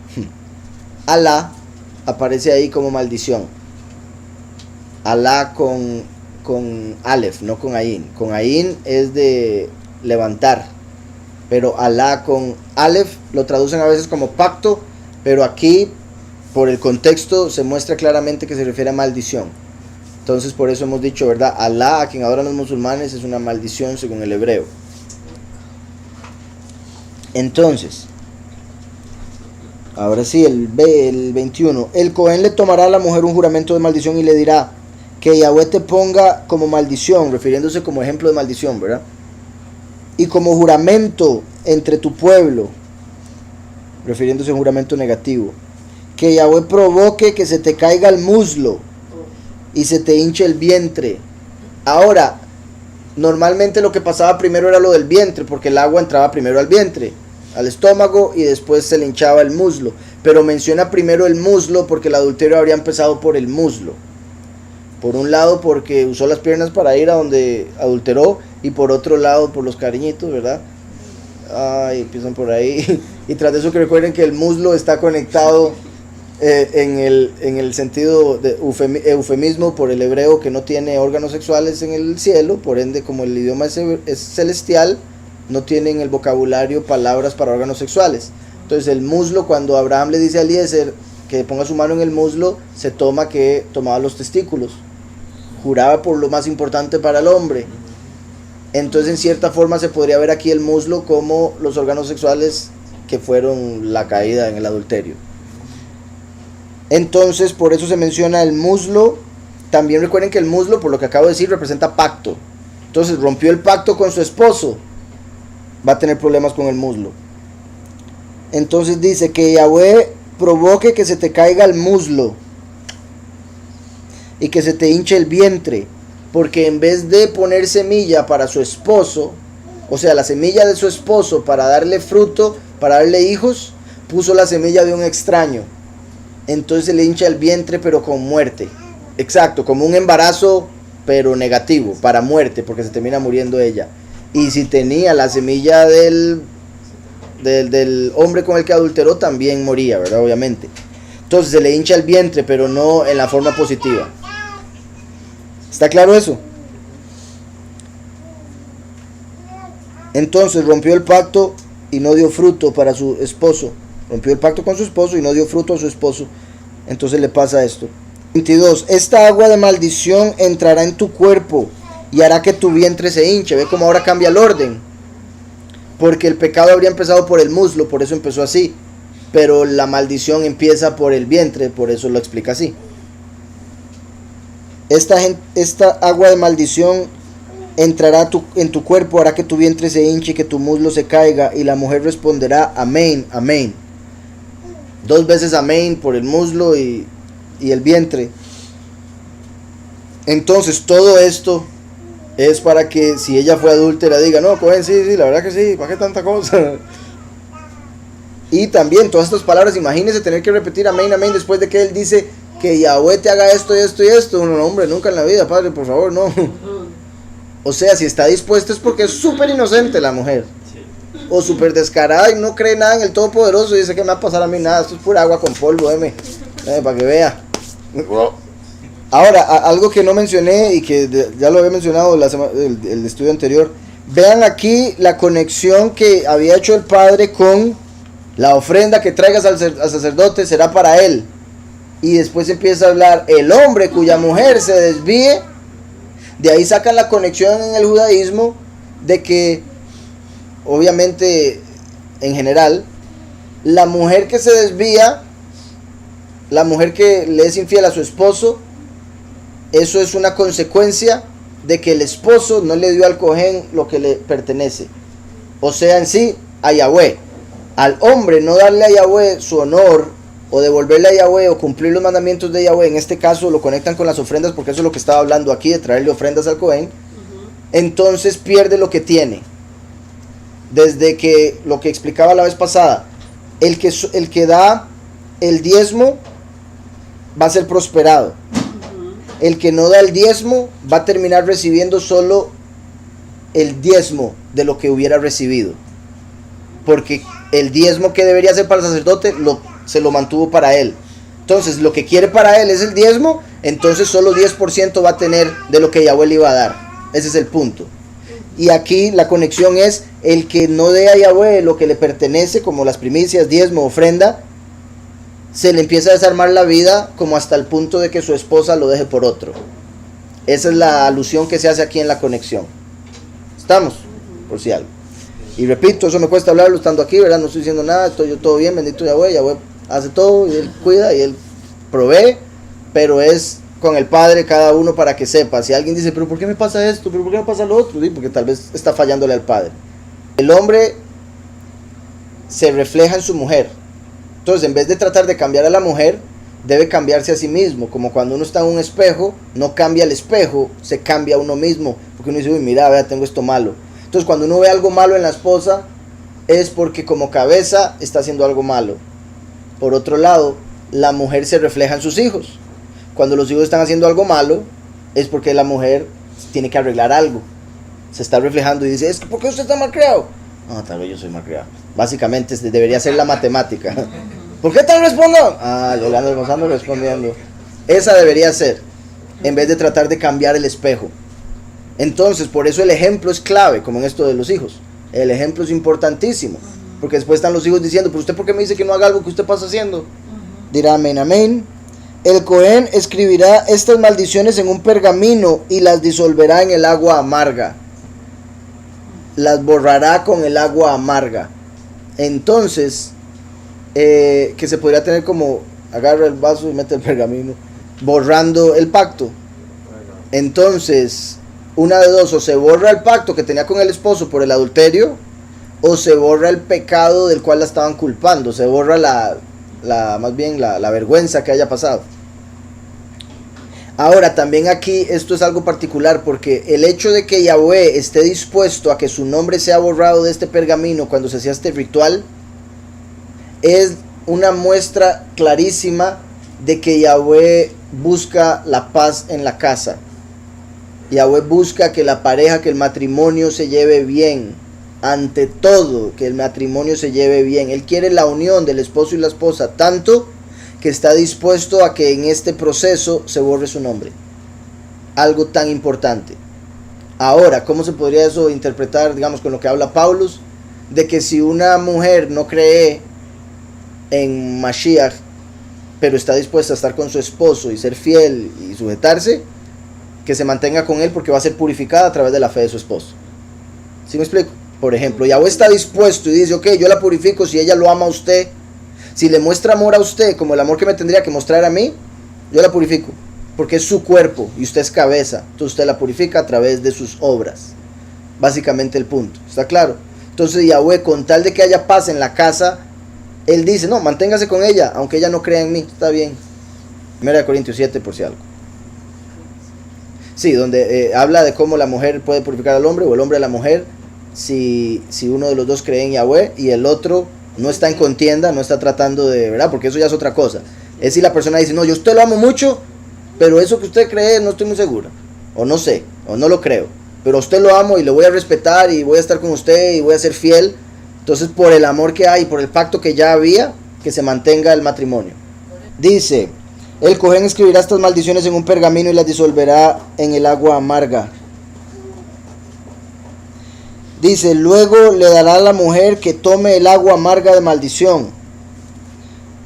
Alá aparece ahí como maldición. Alá con Aleph, no con Ain. Con Ain es de levantar, pero Alá con Aleph lo traducen a veces como pacto, pero aquí por el contexto se muestra claramente que se refiere a maldición. Entonces por eso hemos dicho, ¿verdad? Alá, a quien adoran los musulmanes, es una maldición según el hebreo. Entonces, ahora sí, el 21. El Cohen le tomará a la mujer un juramento de maldición y le dirá que Yahweh te ponga como maldición, refiriéndose como ejemplo de maldición, ¿verdad? Y como juramento entre tu pueblo, refiriéndose a un juramento negativo, que Yahweh provoque que se te caiga el muslo y se te hinche el vientre. Ahora, normalmente lo que pasaba primero era lo del vientre, porque el agua entraba primero al vientre, al estómago, y después se le hinchaba el muslo. Pero menciona primero el muslo porque el adulterio habría empezado por el muslo. Por un lado porque usó las piernas para ir a donde adulteró, y por otro lado por los cariñitos, ¿verdad? Empiezan por ahí. Y tras de eso, que recuerden que el muslo está conectado en el sentido de eufemismo por el hebreo, que no tiene órganos sexuales en el cielo, por ende, como el idioma es celestial, no tienen el vocabulario palabras para órganos sexuales. Entonces el muslo, cuando Abraham le dice a Eliezer que ponga su mano en el muslo, se toma que tomaba los testículos, juraba por lo más importante para el hombre. Entonces en cierta forma se podría ver aquí el muslo como los órganos sexuales que fueron la caída en el adulterio. Entonces por eso se menciona el muslo. También recuerden que el muslo, por lo que acabo de decir, representa pacto. Entonces rompió el pacto con su esposo, va a tener problemas con el muslo. Entonces dice que Yahweh provoque que se te caiga el muslo. y que se te hinche el vientre, porque en vez de poner semilla para su esposo, o sea, la semilla de su esposo para darle fruto, para darle hijos, puso la semilla de un extraño. Entonces le hincha el vientre, pero con muerte. Exacto, como un embarazo, pero negativo, para muerte, porque se termina muriendo ella. Y si tenía la semilla del hombre con el que adulteró, también moría, ¿verdad? Obviamente. Entonces se le hincha el vientre, pero no en la forma positiva. ¿Está claro eso? Entonces rompió el pacto y no dio fruto para su esposo. Rompió el pacto con su esposo y no dio fruto a su esposo. Entonces le pasa esto. 22. Esta agua de maldición entrará en tu cuerpo y hará que tu vientre se hinche. Ve cómo ahora cambia el orden. Porque el pecado habría empezado por el muslo, por eso empezó así. Pero la maldición empieza por el vientre, por eso lo explica así. Esta agua de maldición entrará en tu cuerpo, hará que tu vientre se hinche y que tu muslo se caiga. Y la mujer responderá, amén, amén. 2 veces amén por el muslo y el vientre. Entonces todo esto es para que si ella fue adúltera diga, no, Cohen, sí, la verdad que sí, ¿para qué tanta cosa? Y también todas estas palabras, imagínese tener que repetir amén, amén, después de que él dice que Yahweh te haga esto y esto y esto. No, hombre, nunca en la vida, padre, por favor, no. O sea, si está dispuesto es porque es súper inocente la mujer. O súper descarada y no cree nada en el Todopoderoso y dice que me va a pasar a mí nada, esto es pura agua con polvo, para que vea. Ahora, algo que no mencioné y que ya lo había mencionado el estudio anterior. Vean aquí la conexión que había hecho el padre con la ofrenda que traigas al sacerdote será para él. Y después empieza a hablar el hombre cuya mujer se desvíe. De ahí sacan la conexión en el judaísmo de que, obviamente, en general, la mujer que se desvía, la mujer que le es infiel a su esposo, eso es una consecuencia de que el esposo no le dio al Cohen lo que le pertenece. O sea, en sí, a Yahweh. Al hombre no darle a Yahweh su honor, o devolverle a Yahweh, o cumplir los mandamientos de Yahweh, en este caso lo conectan con las ofrendas, porque eso es lo que estaba hablando aquí, de traerle ofrendas al Cohen, entonces pierde lo que tiene. Desde que, lo que explicaba la vez pasada, el que da el diezmo va a ser prosperado. El que no da el diezmo va a terminar recibiendo solo el diezmo de lo que hubiera recibido. Porque el diezmo que debería ser para el sacerdote se lo mantuvo para él. Entonces lo que quiere para él es el diezmo, entonces solo 10% va a tener de lo que Yahweh le iba a dar. Ese es el punto. Y aquí la conexión es el que no dé a Yahweh lo que le pertenece, como las primicias, diezmo, ofrenda, se le empieza a desarmar la vida como hasta el punto de que su esposa lo deje por otro. Esa es la alusión que se hace aquí en la conexión. ¿Estamos? Por si algo. Y repito, eso me cuesta hablarlo estando aquí, ¿verdad? No estoy diciendo nada, estoy yo todo bien, bendito Yahweh. Yahweh hace todo y Él cuida y Él provee, pero es con el Padre cada uno para que sepa. Si alguien dice, pero ¿por qué me pasa esto? ¿Pero por qué me pasa lo otro? Sí, porque tal vez está fallándole al Padre. El hombre se refleja en su mujer. Entonces, en vez de tratar de cambiar a la mujer, debe cambiarse a sí mismo. Como cuando uno está en un espejo, no cambia el espejo, se cambia a uno mismo. Porque uno dice, uy, mira, vea, tengo esto malo. Entonces, cuando uno ve algo malo en la esposa, es porque como cabeza está haciendo algo malo. Por otro lado, la mujer se refleja en sus hijos. Cuando los hijos están haciendo algo malo, es porque la mujer tiene que arreglar algo. Se está reflejando y dice, es que ¿por qué usted está mal criado? No, tal vez yo soy mal criado. Básicamente debería ser la matemática. ¿Por qué están respondiendo? Yo le ando respondiendo. Esa debería ser, en vez de tratar de cambiar el espejo. Entonces, por eso el ejemplo es clave, como en esto de los hijos. El ejemplo es importantísimo. Porque después están los hijos diciendo, ¿pero usted por qué me dice que no haga algo que usted pasa haciendo? Dirá amén, amén. El Cohen escribirá estas maldiciones en un pergamino y las disolverá en el agua amarga. Las borrará con el agua amarga. Entonces, que se podría tener como, agarra el vaso y mete el pergamino, borrando el pacto. Entonces, una de dos, o se borra el pacto que tenía con el esposo por el adulterio, o se borra el pecado del cual la estaban culpando, se borra más bien la vergüenza que haya pasado. Ahora, también aquí esto es algo particular, porque el hecho de que Yahweh esté dispuesto a que su nombre sea borrado de este pergamino cuando se hacía este ritual, es una muestra clarísima de que Yahweh busca la paz en la casa. Yahweh busca que la pareja, que el matrimonio se lleve bien. Ante todo, que el matrimonio se lleve bien. Él quiere la unión del esposo y la esposa, tanto que está dispuesto a que en este proceso se borre su nombre. Algo tan importante. Ahora, ¿cómo se podría eso interpretar, digamos, con lo que habla Paulus? De que si una mujer no cree en Mashiach, pero está dispuesta a estar con su esposo y ser fiel y sujetarse, que se mantenga con él porque va a ser purificada a través de la fe de su esposo. ¿Sí me explico? Por ejemplo, Yahweh está dispuesto y dice, ok, yo la purifico si ella lo ama a usted. Si le muestra amor a usted como el amor que me tendría que mostrar a mí, yo la purifico. Porque es su cuerpo y usted es cabeza. Entonces usted la purifica a través de sus obras. Básicamente el punto. ¿Está claro? Entonces Yahweh, con tal de que haya paz en la casa, Él dice, no, manténgase con ella, aunque ella no crea en mí. Está bien. 1 Corintios 7, por si algo. Sí, donde habla de cómo la mujer puede purificar al hombre o el hombre a la mujer si uno de los dos cree en Yahweh y el otro no está en contienda, no está tratando de, ¿verdad? Porque eso ya es otra cosa. Es si la persona dice, no, yo a usted lo amo mucho, pero eso que usted cree no estoy muy segura, o no sé, o no lo creo, pero a usted lo amo y le voy a respetar y voy a estar con usted y voy a ser fiel. Entonces, por el amor que hay, por el pacto que ya había, que se mantenga el matrimonio. Dice, el Cohen escribirá estas maldiciones en un pergamino y las disolverá en el agua amarga. Dice, luego le dará a la mujer que tome el agua amarga de maldición.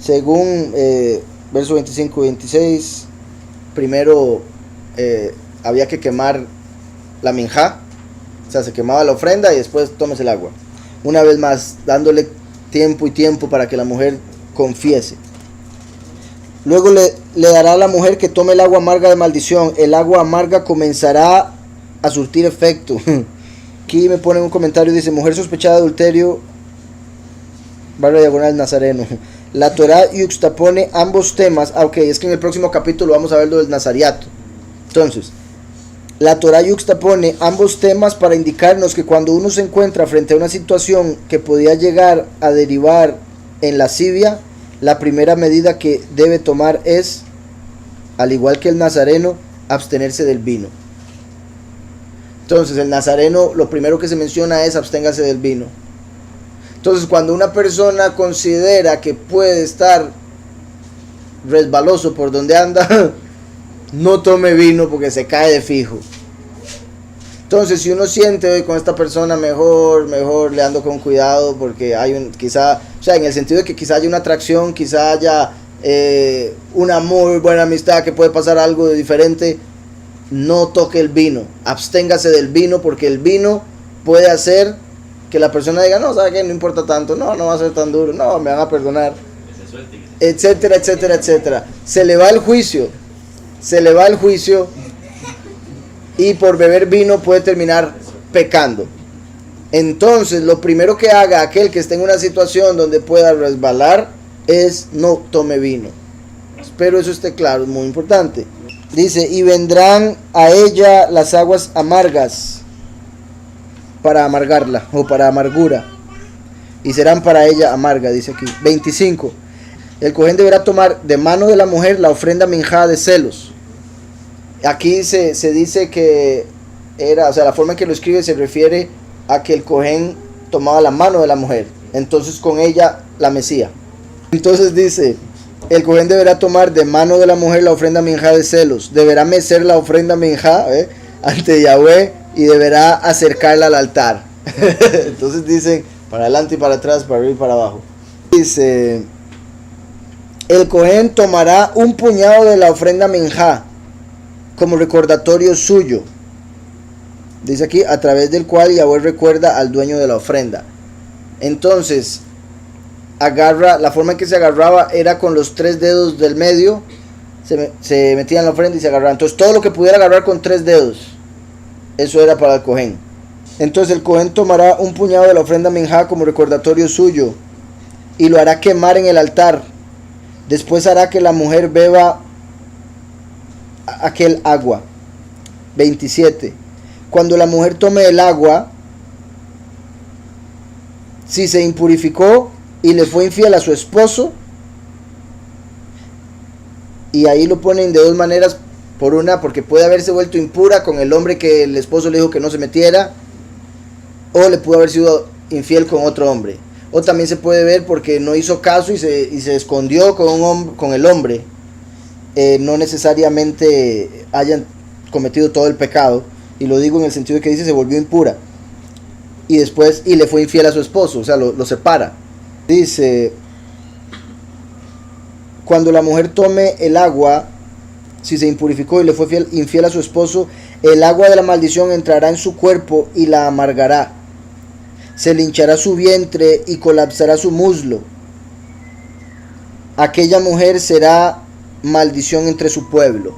Según verso 25 y 26, primero había que quemar la minjá, o sea, se quemaba la ofrenda y después tomes el agua. Una vez más, dándole tiempo y tiempo para que la mujer confiese. Luego le dará a la mujer que tome el agua amarga de maldición. El agua amarga comenzará a surtir efecto. Aquí me ponen un comentario, dice, mujer sospechada de adulterio, barra diagonal nazareno. La Torah yuxtapone ambos temas. Ok, es que en el próximo capítulo vamos a ver lo del nazariato. Entonces, la Torah yuxtapone ambos temas para indicarnos que cuando uno se encuentra frente a una situación que podía llegar a derivar en lascivia, la primera medida que debe tomar es, al igual que el nazareno, abstenerse del vino. Entonces el nazareno, lo primero que se menciona es absténgase del vino. Entonces cuando una persona considera que puede estar resbaloso por donde anda, no tome vino porque se cae de fijo. Entonces si uno siente hoy con esta persona mejor le ando con cuidado porque hay quizá, o sea, en el sentido de que quizá haya una atracción, quizá haya una muy buena amistad, que puede pasar algo diferente, no toque el vino, absténgase del vino porque el vino puede hacer que la persona diga, no, ¿sabe qué? No importa tanto, no va a ser tan duro, no, me van a perdonar, etcétera, etcétera, etcétera. Se le va el juicio y por beber vino puede terminar pecando. Entonces lo primero que haga aquel que esté en una situación donde pueda resbalar es no tome vino. Espero eso esté claro, es muy importante. Dice, y vendrán a ella las aguas amargas para amargarla, o para amargura, y serán para ella amarga, dice aquí. 25. El Cohen deberá tomar de mano de la mujer la ofrenda minjá de celos. Aquí se dice que era, o sea, la forma en que lo escribe se refiere a que el Cohen tomaba la mano de la mujer, entonces con ella la mecía. Entonces dice, el Cohen deberá tomar de mano de la mujer la ofrenda minjá de celos, deberá mecer la ofrenda minjá ante Yahweh y deberá acercarla al altar. Entonces dicen para adelante y para atrás, para arriba y para abajo. Dice, el Cohen tomará un puñado de la ofrenda minjá como recordatorio suyo. Dice aquí, a través del cual Yahweh recuerda al dueño de la ofrenda. Entonces agarra, la forma en que se agarraba era con los 3 dedos del medio, se metía en la ofrenda y se agarraba. Entonces todo lo que pudiera agarrar con 3 dedos, eso era para el Cohen. Entonces el Cohen tomará un puñado de la ofrenda minjá como recordatorio suyo y lo hará quemar en el altar. Después hará que la mujer beba aquel agua. 27. Cuando la mujer tome el agua, si se impurificó y le fue infiel a su esposo, y ahí lo ponen de dos maneras. Por una, porque puede haberse vuelto impura con el hombre que el esposo le dijo que no se metiera, o le pudo haber sido infiel con otro hombre. O también se puede ver porque no hizo caso y se escondió con el hombre. No necesariamente hayan cometido todo el pecado, y lo digo en el sentido de que dice se volvió impura y después le fue infiel a su esposo, o sea, lo separa. Dice, cuando la mujer tome el agua, si se impurificó y le fue infiel a su esposo, el agua de la maldición entrará en su cuerpo y la amargará. Se le hinchará su vientre y colapsará su muslo. Aquella mujer será maldición entre su pueblo.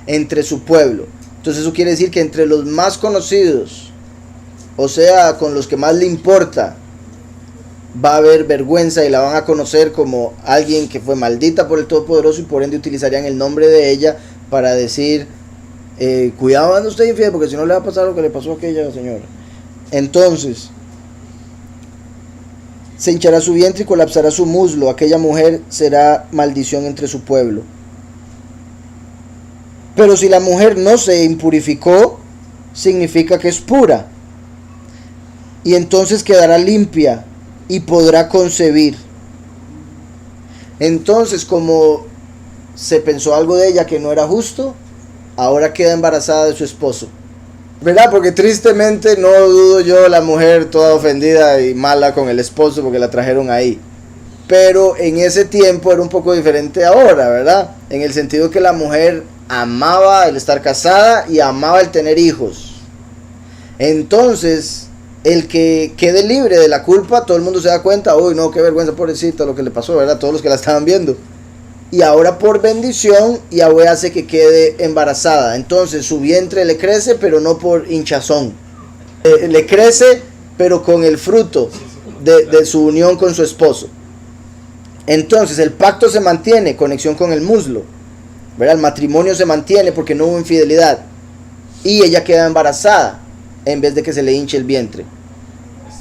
Entre su pueblo. Entonces eso quiere decir que entre los más conocidos, o sea, con los que más le importa, va a haber vergüenza y la van a conocer como alguien que fue maldita por el Todopoderoso, y por ende utilizarían el nombre de ella para decir, cuidado cuando usted infiel, porque si no le va a pasar lo que le pasó a aquella señora. Entonces, se hinchará su vientre y colapsará su muslo. Aquella mujer será maldición entre su pueblo. Pero si la mujer no se impurificó, significa que es pura, y entonces quedará limpia y podrá concebir. Entonces, como se pensó algo de ella que no era justo, ahora queda embarazada de su esposo, ¿verdad? Porque tristemente, no dudo yo, la mujer toda ofendida y mala con el esposo porque la trajeron ahí. Pero en ese tiempo era un poco diferente ahora, ¿verdad? En el sentido que la mujer amaba el estar casada y amaba el tener hijos. Entonces, el que quede libre de la culpa, todo el mundo se da cuenta, uy, no, qué vergüenza, pobrecita, lo que le pasó, ¿verdad? Todos los que la estaban viendo. Y ahora por bendición, Yahweh hace que quede embarazada. Entonces su vientre le crece, pero no por hinchazón. Le crece, pero con el fruto de su unión con su esposo. Entonces el pacto se mantiene, conexión con el muslo, ¿verdad? El matrimonio se mantiene porque no hubo infidelidad. Y ella queda embarazada en vez de que se le hinche el vientre.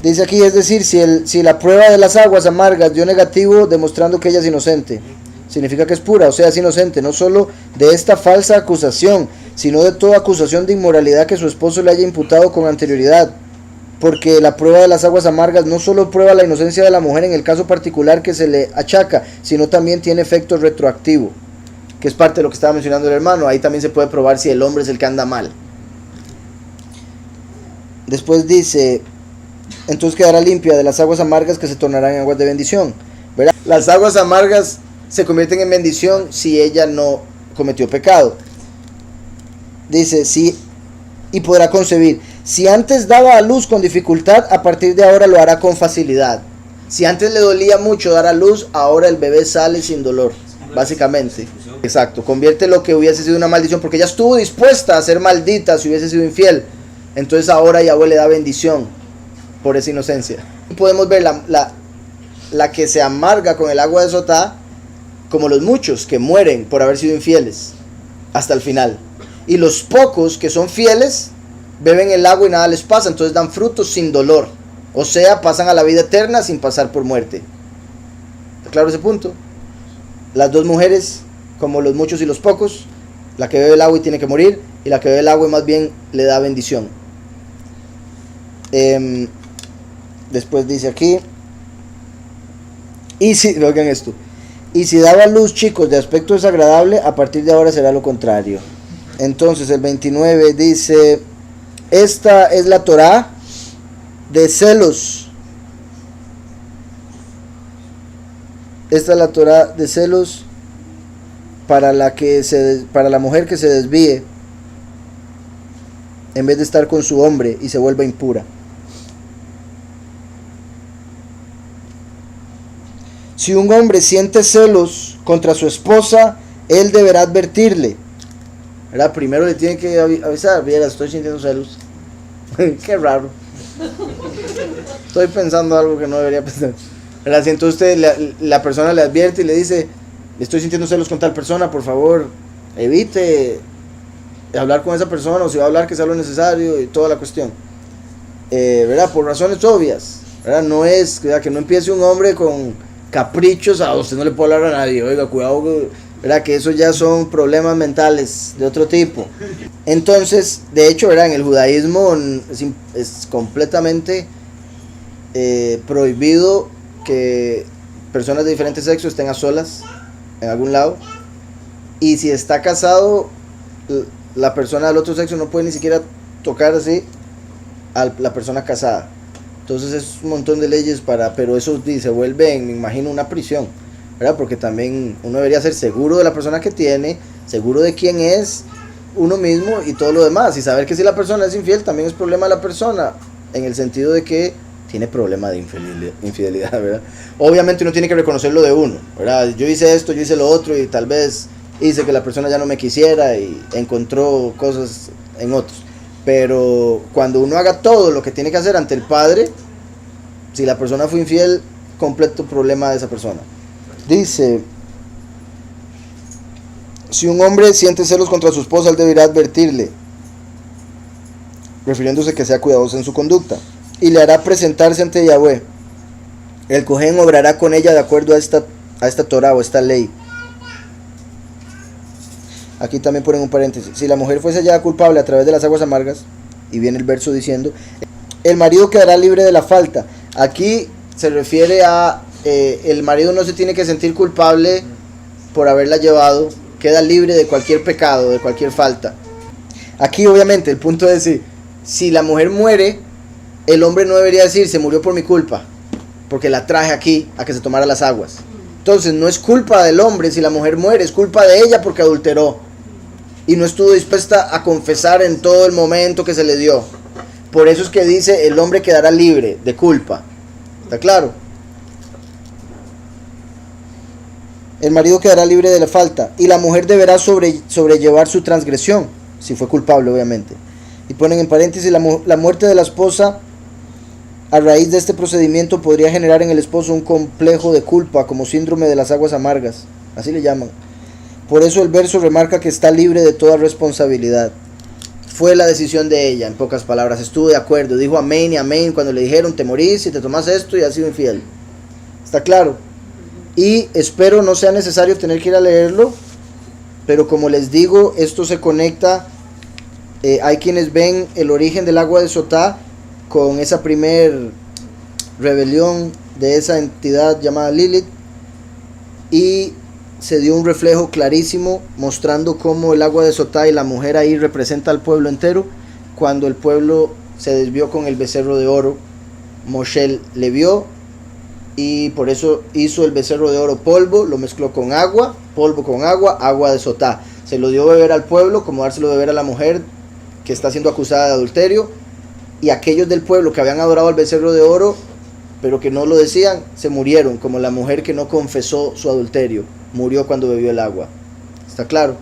Dice aquí, es decir, si la prueba de las aguas amargas dio negativo, demostrando que ella es inocente, significa que es pura, o sea, es inocente, no solo de esta falsa acusación, sino de toda acusación de inmoralidad que su esposo le haya imputado con anterioridad. Porque la prueba de las aguas amargas no solo prueba la inocencia de la mujer en el caso particular que se le achaca, sino también tiene efecto retroactivo, que es parte de lo que estaba mencionando el hermano. Ahí también se puede probar si el hombre es el que anda mal. Después dice, entonces quedará limpia de las aguas amargas que se tornarán en aguas de bendición, ¿verdad? Las aguas amargas se convierten en bendición si ella no cometió pecado. Dice, sí, y podrá concebir. Si antes daba a luz con dificultad, a partir de ahora lo hará con facilidad. Si antes le dolía mucho dar a luz, ahora el bebé sale sin dolor, básicamente. Exacto, convierte lo que hubiese sido una maldición, porque ella estuvo dispuesta a ser maldita si hubiese sido infiel. Entonces ahora Yahweh le da bendición por esa inocencia. Y podemos ver la que se amarga con el agua de Sotá, como los muchos que mueren por haber sido infieles hasta el final. Y los pocos que son fieles beben el agua y nada les pasa, entonces dan frutos sin dolor. O sea, pasan a la vida eterna sin pasar por muerte. ¿Está claro ese punto? Las dos mujeres, como los muchos y los pocos, la que bebe el agua y tiene que morir, y la que bebe el agua y más bien le da bendición. Después dice aquí, y si, oigan esto, y si daba luz, chicos, de aspecto desagradable, a partir de ahora será lo contrario. Entonces el 29 dice, esta es la Torá de celos. Esta es la Torá de celos para la mujer que se desvíe en vez de estar con su hombre y se vuelva impura. Si un hombre siente celos contra su esposa, él deberá advertirle, ¿verdad? Primero le tiene que avisar, mira, estoy sintiendo celos. Qué raro. Estoy pensando algo que no debería pensar. ¿Verdad? Si entonces la persona le advierte y le dice, estoy sintiendo celos con tal persona, por favor, evite hablar con esa persona, o si va a hablar, que sea lo necesario y toda la cuestión. ¿Verdad? Por razones obvias, ¿verdad? No es, ¿verdad? Que no empiece un hombre con caprichos, a usted no le puede hablar a nadie, oiga, cuidado, ¿verdad? Que eso ya son problemas mentales de otro tipo. Entonces, de hecho, ¿verdad? En el judaísmo es completamente prohibido que personas de diferentes sexos estén a solas en algún lado, y si está casado, la persona del otro sexo no puede ni siquiera tocar así a la persona casada. Entonces es un montón de leyes pero eso se vuelve, me imagino, una prisión, ¿verdad? Porque también uno debería ser seguro de la persona que tiene, seguro de quién es uno mismo y todo lo demás, y saber que si la persona es infiel también es problema de la persona, en el sentido de que tiene problema de infidelidad, ¿verdad? Obviamente uno tiene que reconocerlo de uno, ¿verdad? Yo hice esto, yo hice lo otro, y tal vez hice que la persona ya no me quisiera y encontró cosas en otros. Pero cuando uno haga todo lo que tiene que hacer ante el Padre, si la persona fue infiel, completo problema de esa persona. Dice, si un hombre siente celos contra su esposa, él deberá advertirle, refiriéndose que sea cuidadoso en su conducta, y le hará presentarse ante Yahweh. El Cohen obrará con ella de acuerdo a esta Torah o esta ley. Aquí también ponen un paréntesis. Si la mujer fuese hallada culpable a través de las aguas amargas, y viene el verso diciendo, el marido quedará libre de la falta. Aquí se refiere a el marido no se tiene que sentir culpable por haberla llevado, queda libre de cualquier pecado, de cualquier falta. Aquí obviamente el punto es si la mujer muere, el hombre no debería decir se murió por mi culpa, porque la traje aquí a que se tomara las aguas. Entonces no es culpa del hombre si la mujer muere, es culpa de ella porque adulteró y no estuvo dispuesta a confesar en todo el momento que se le dio. Por eso es que dice el hombre quedará libre de culpa. ¿Está claro? El marido quedará libre de la falta y la mujer deberá sobrellevar su transgresión, si fue culpable obviamente. Y ponen en paréntesis, la muerte de la esposa a raíz de este procedimiento podría generar en el esposo un complejo de culpa, como síndrome de las aguas amargas, así le llaman. Por eso el verso remarca que está libre de toda responsabilidad. Fue la decisión de ella, en pocas palabras, estuvo de acuerdo, dijo amén y amén cuando le dijeron te morís si te tomas esto y has sido infiel. ¿Está claro? Y espero no sea necesario tener que ir a leerlo, pero como les digo, esto se conecta, hay quienes ven el origen del agua de Sotá con esa primer rebelión de esa entidad llamada Lilith, y se dio un reflejo clarísimo mostrando cómo el agua de Sotá y la mujer ahí representa al pueblo entero. Cuando el pueblo se desvió con el becerro de oro, Moshe le vio y por eso hizo el becerro de oro polvo, lo mezcló con agua, polvo con agua, agua de Sotá. Se lo dio a beber al pueblo como dárselo a beber a la mujer que está siendo acusada de adulterio. Y aquellos del pueblo que habían adorado al becerro de oro, pero que no lo decían, se murieron, como la mujer que no confesó su adulterio, murió cuando bebió el agua. ¿Está claro?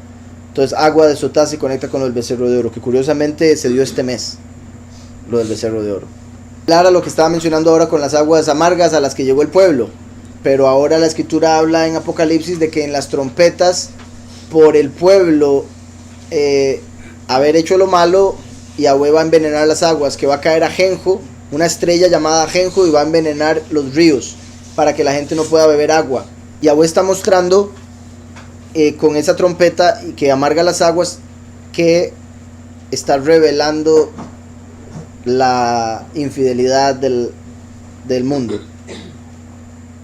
Entonces agua de Sotá se conecta con el becerro de oro, que curiosamente se dio este mes, lo del becerro de oro. Clara lo que estaba mencionando ahora con las aguas amargas a las que llegó el pueblo, pero ahora la escritura habla en Apocalipsis de que en las trompetas, por el pueblo haber hecho lo malo, Yahweh va a envenenar las aguas, que va a caer Ajenjo, una estrella llamada Ajenjo, y va a envenenar los ríos para que la gente no pueda beber agua. Yahweh está mostrando con esa trompeta que amarga las aguas que está revelando la infidelidad del mundo.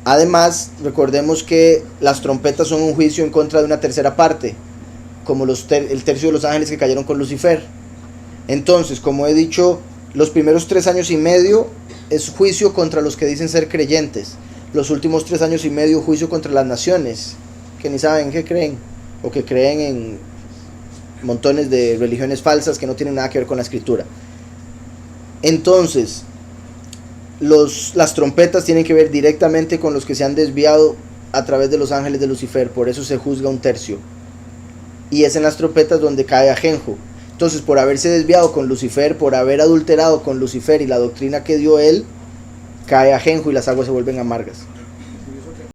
Además, recordemos que las trompetas son un juicio en contra de una tercera parte, como el tercio de los ángeles que cayeron con Lucifer. Entonces, como he dicho, los primeros 3 años y medio es juicio contra los que dicen ser creyentes. Los últimos 3 años y medio juicio contra las naciones, que ni saben qué creen, o que creen en montones de religiones falsas que no tienen nada que ver con la escritura. Entonces, las trompetas tienen que ver directamente con los que se han desviado a través de los ángeles de Lucifer, por eso se juzga un tercio. Y es en las trompetas donde cae Ajenjo. Entonces, por haberse desviado con Lucifer, por haber adulterado con Lucifer y la doctrina que dio él, cae Ajenjo y las aguas se vuelven amargas.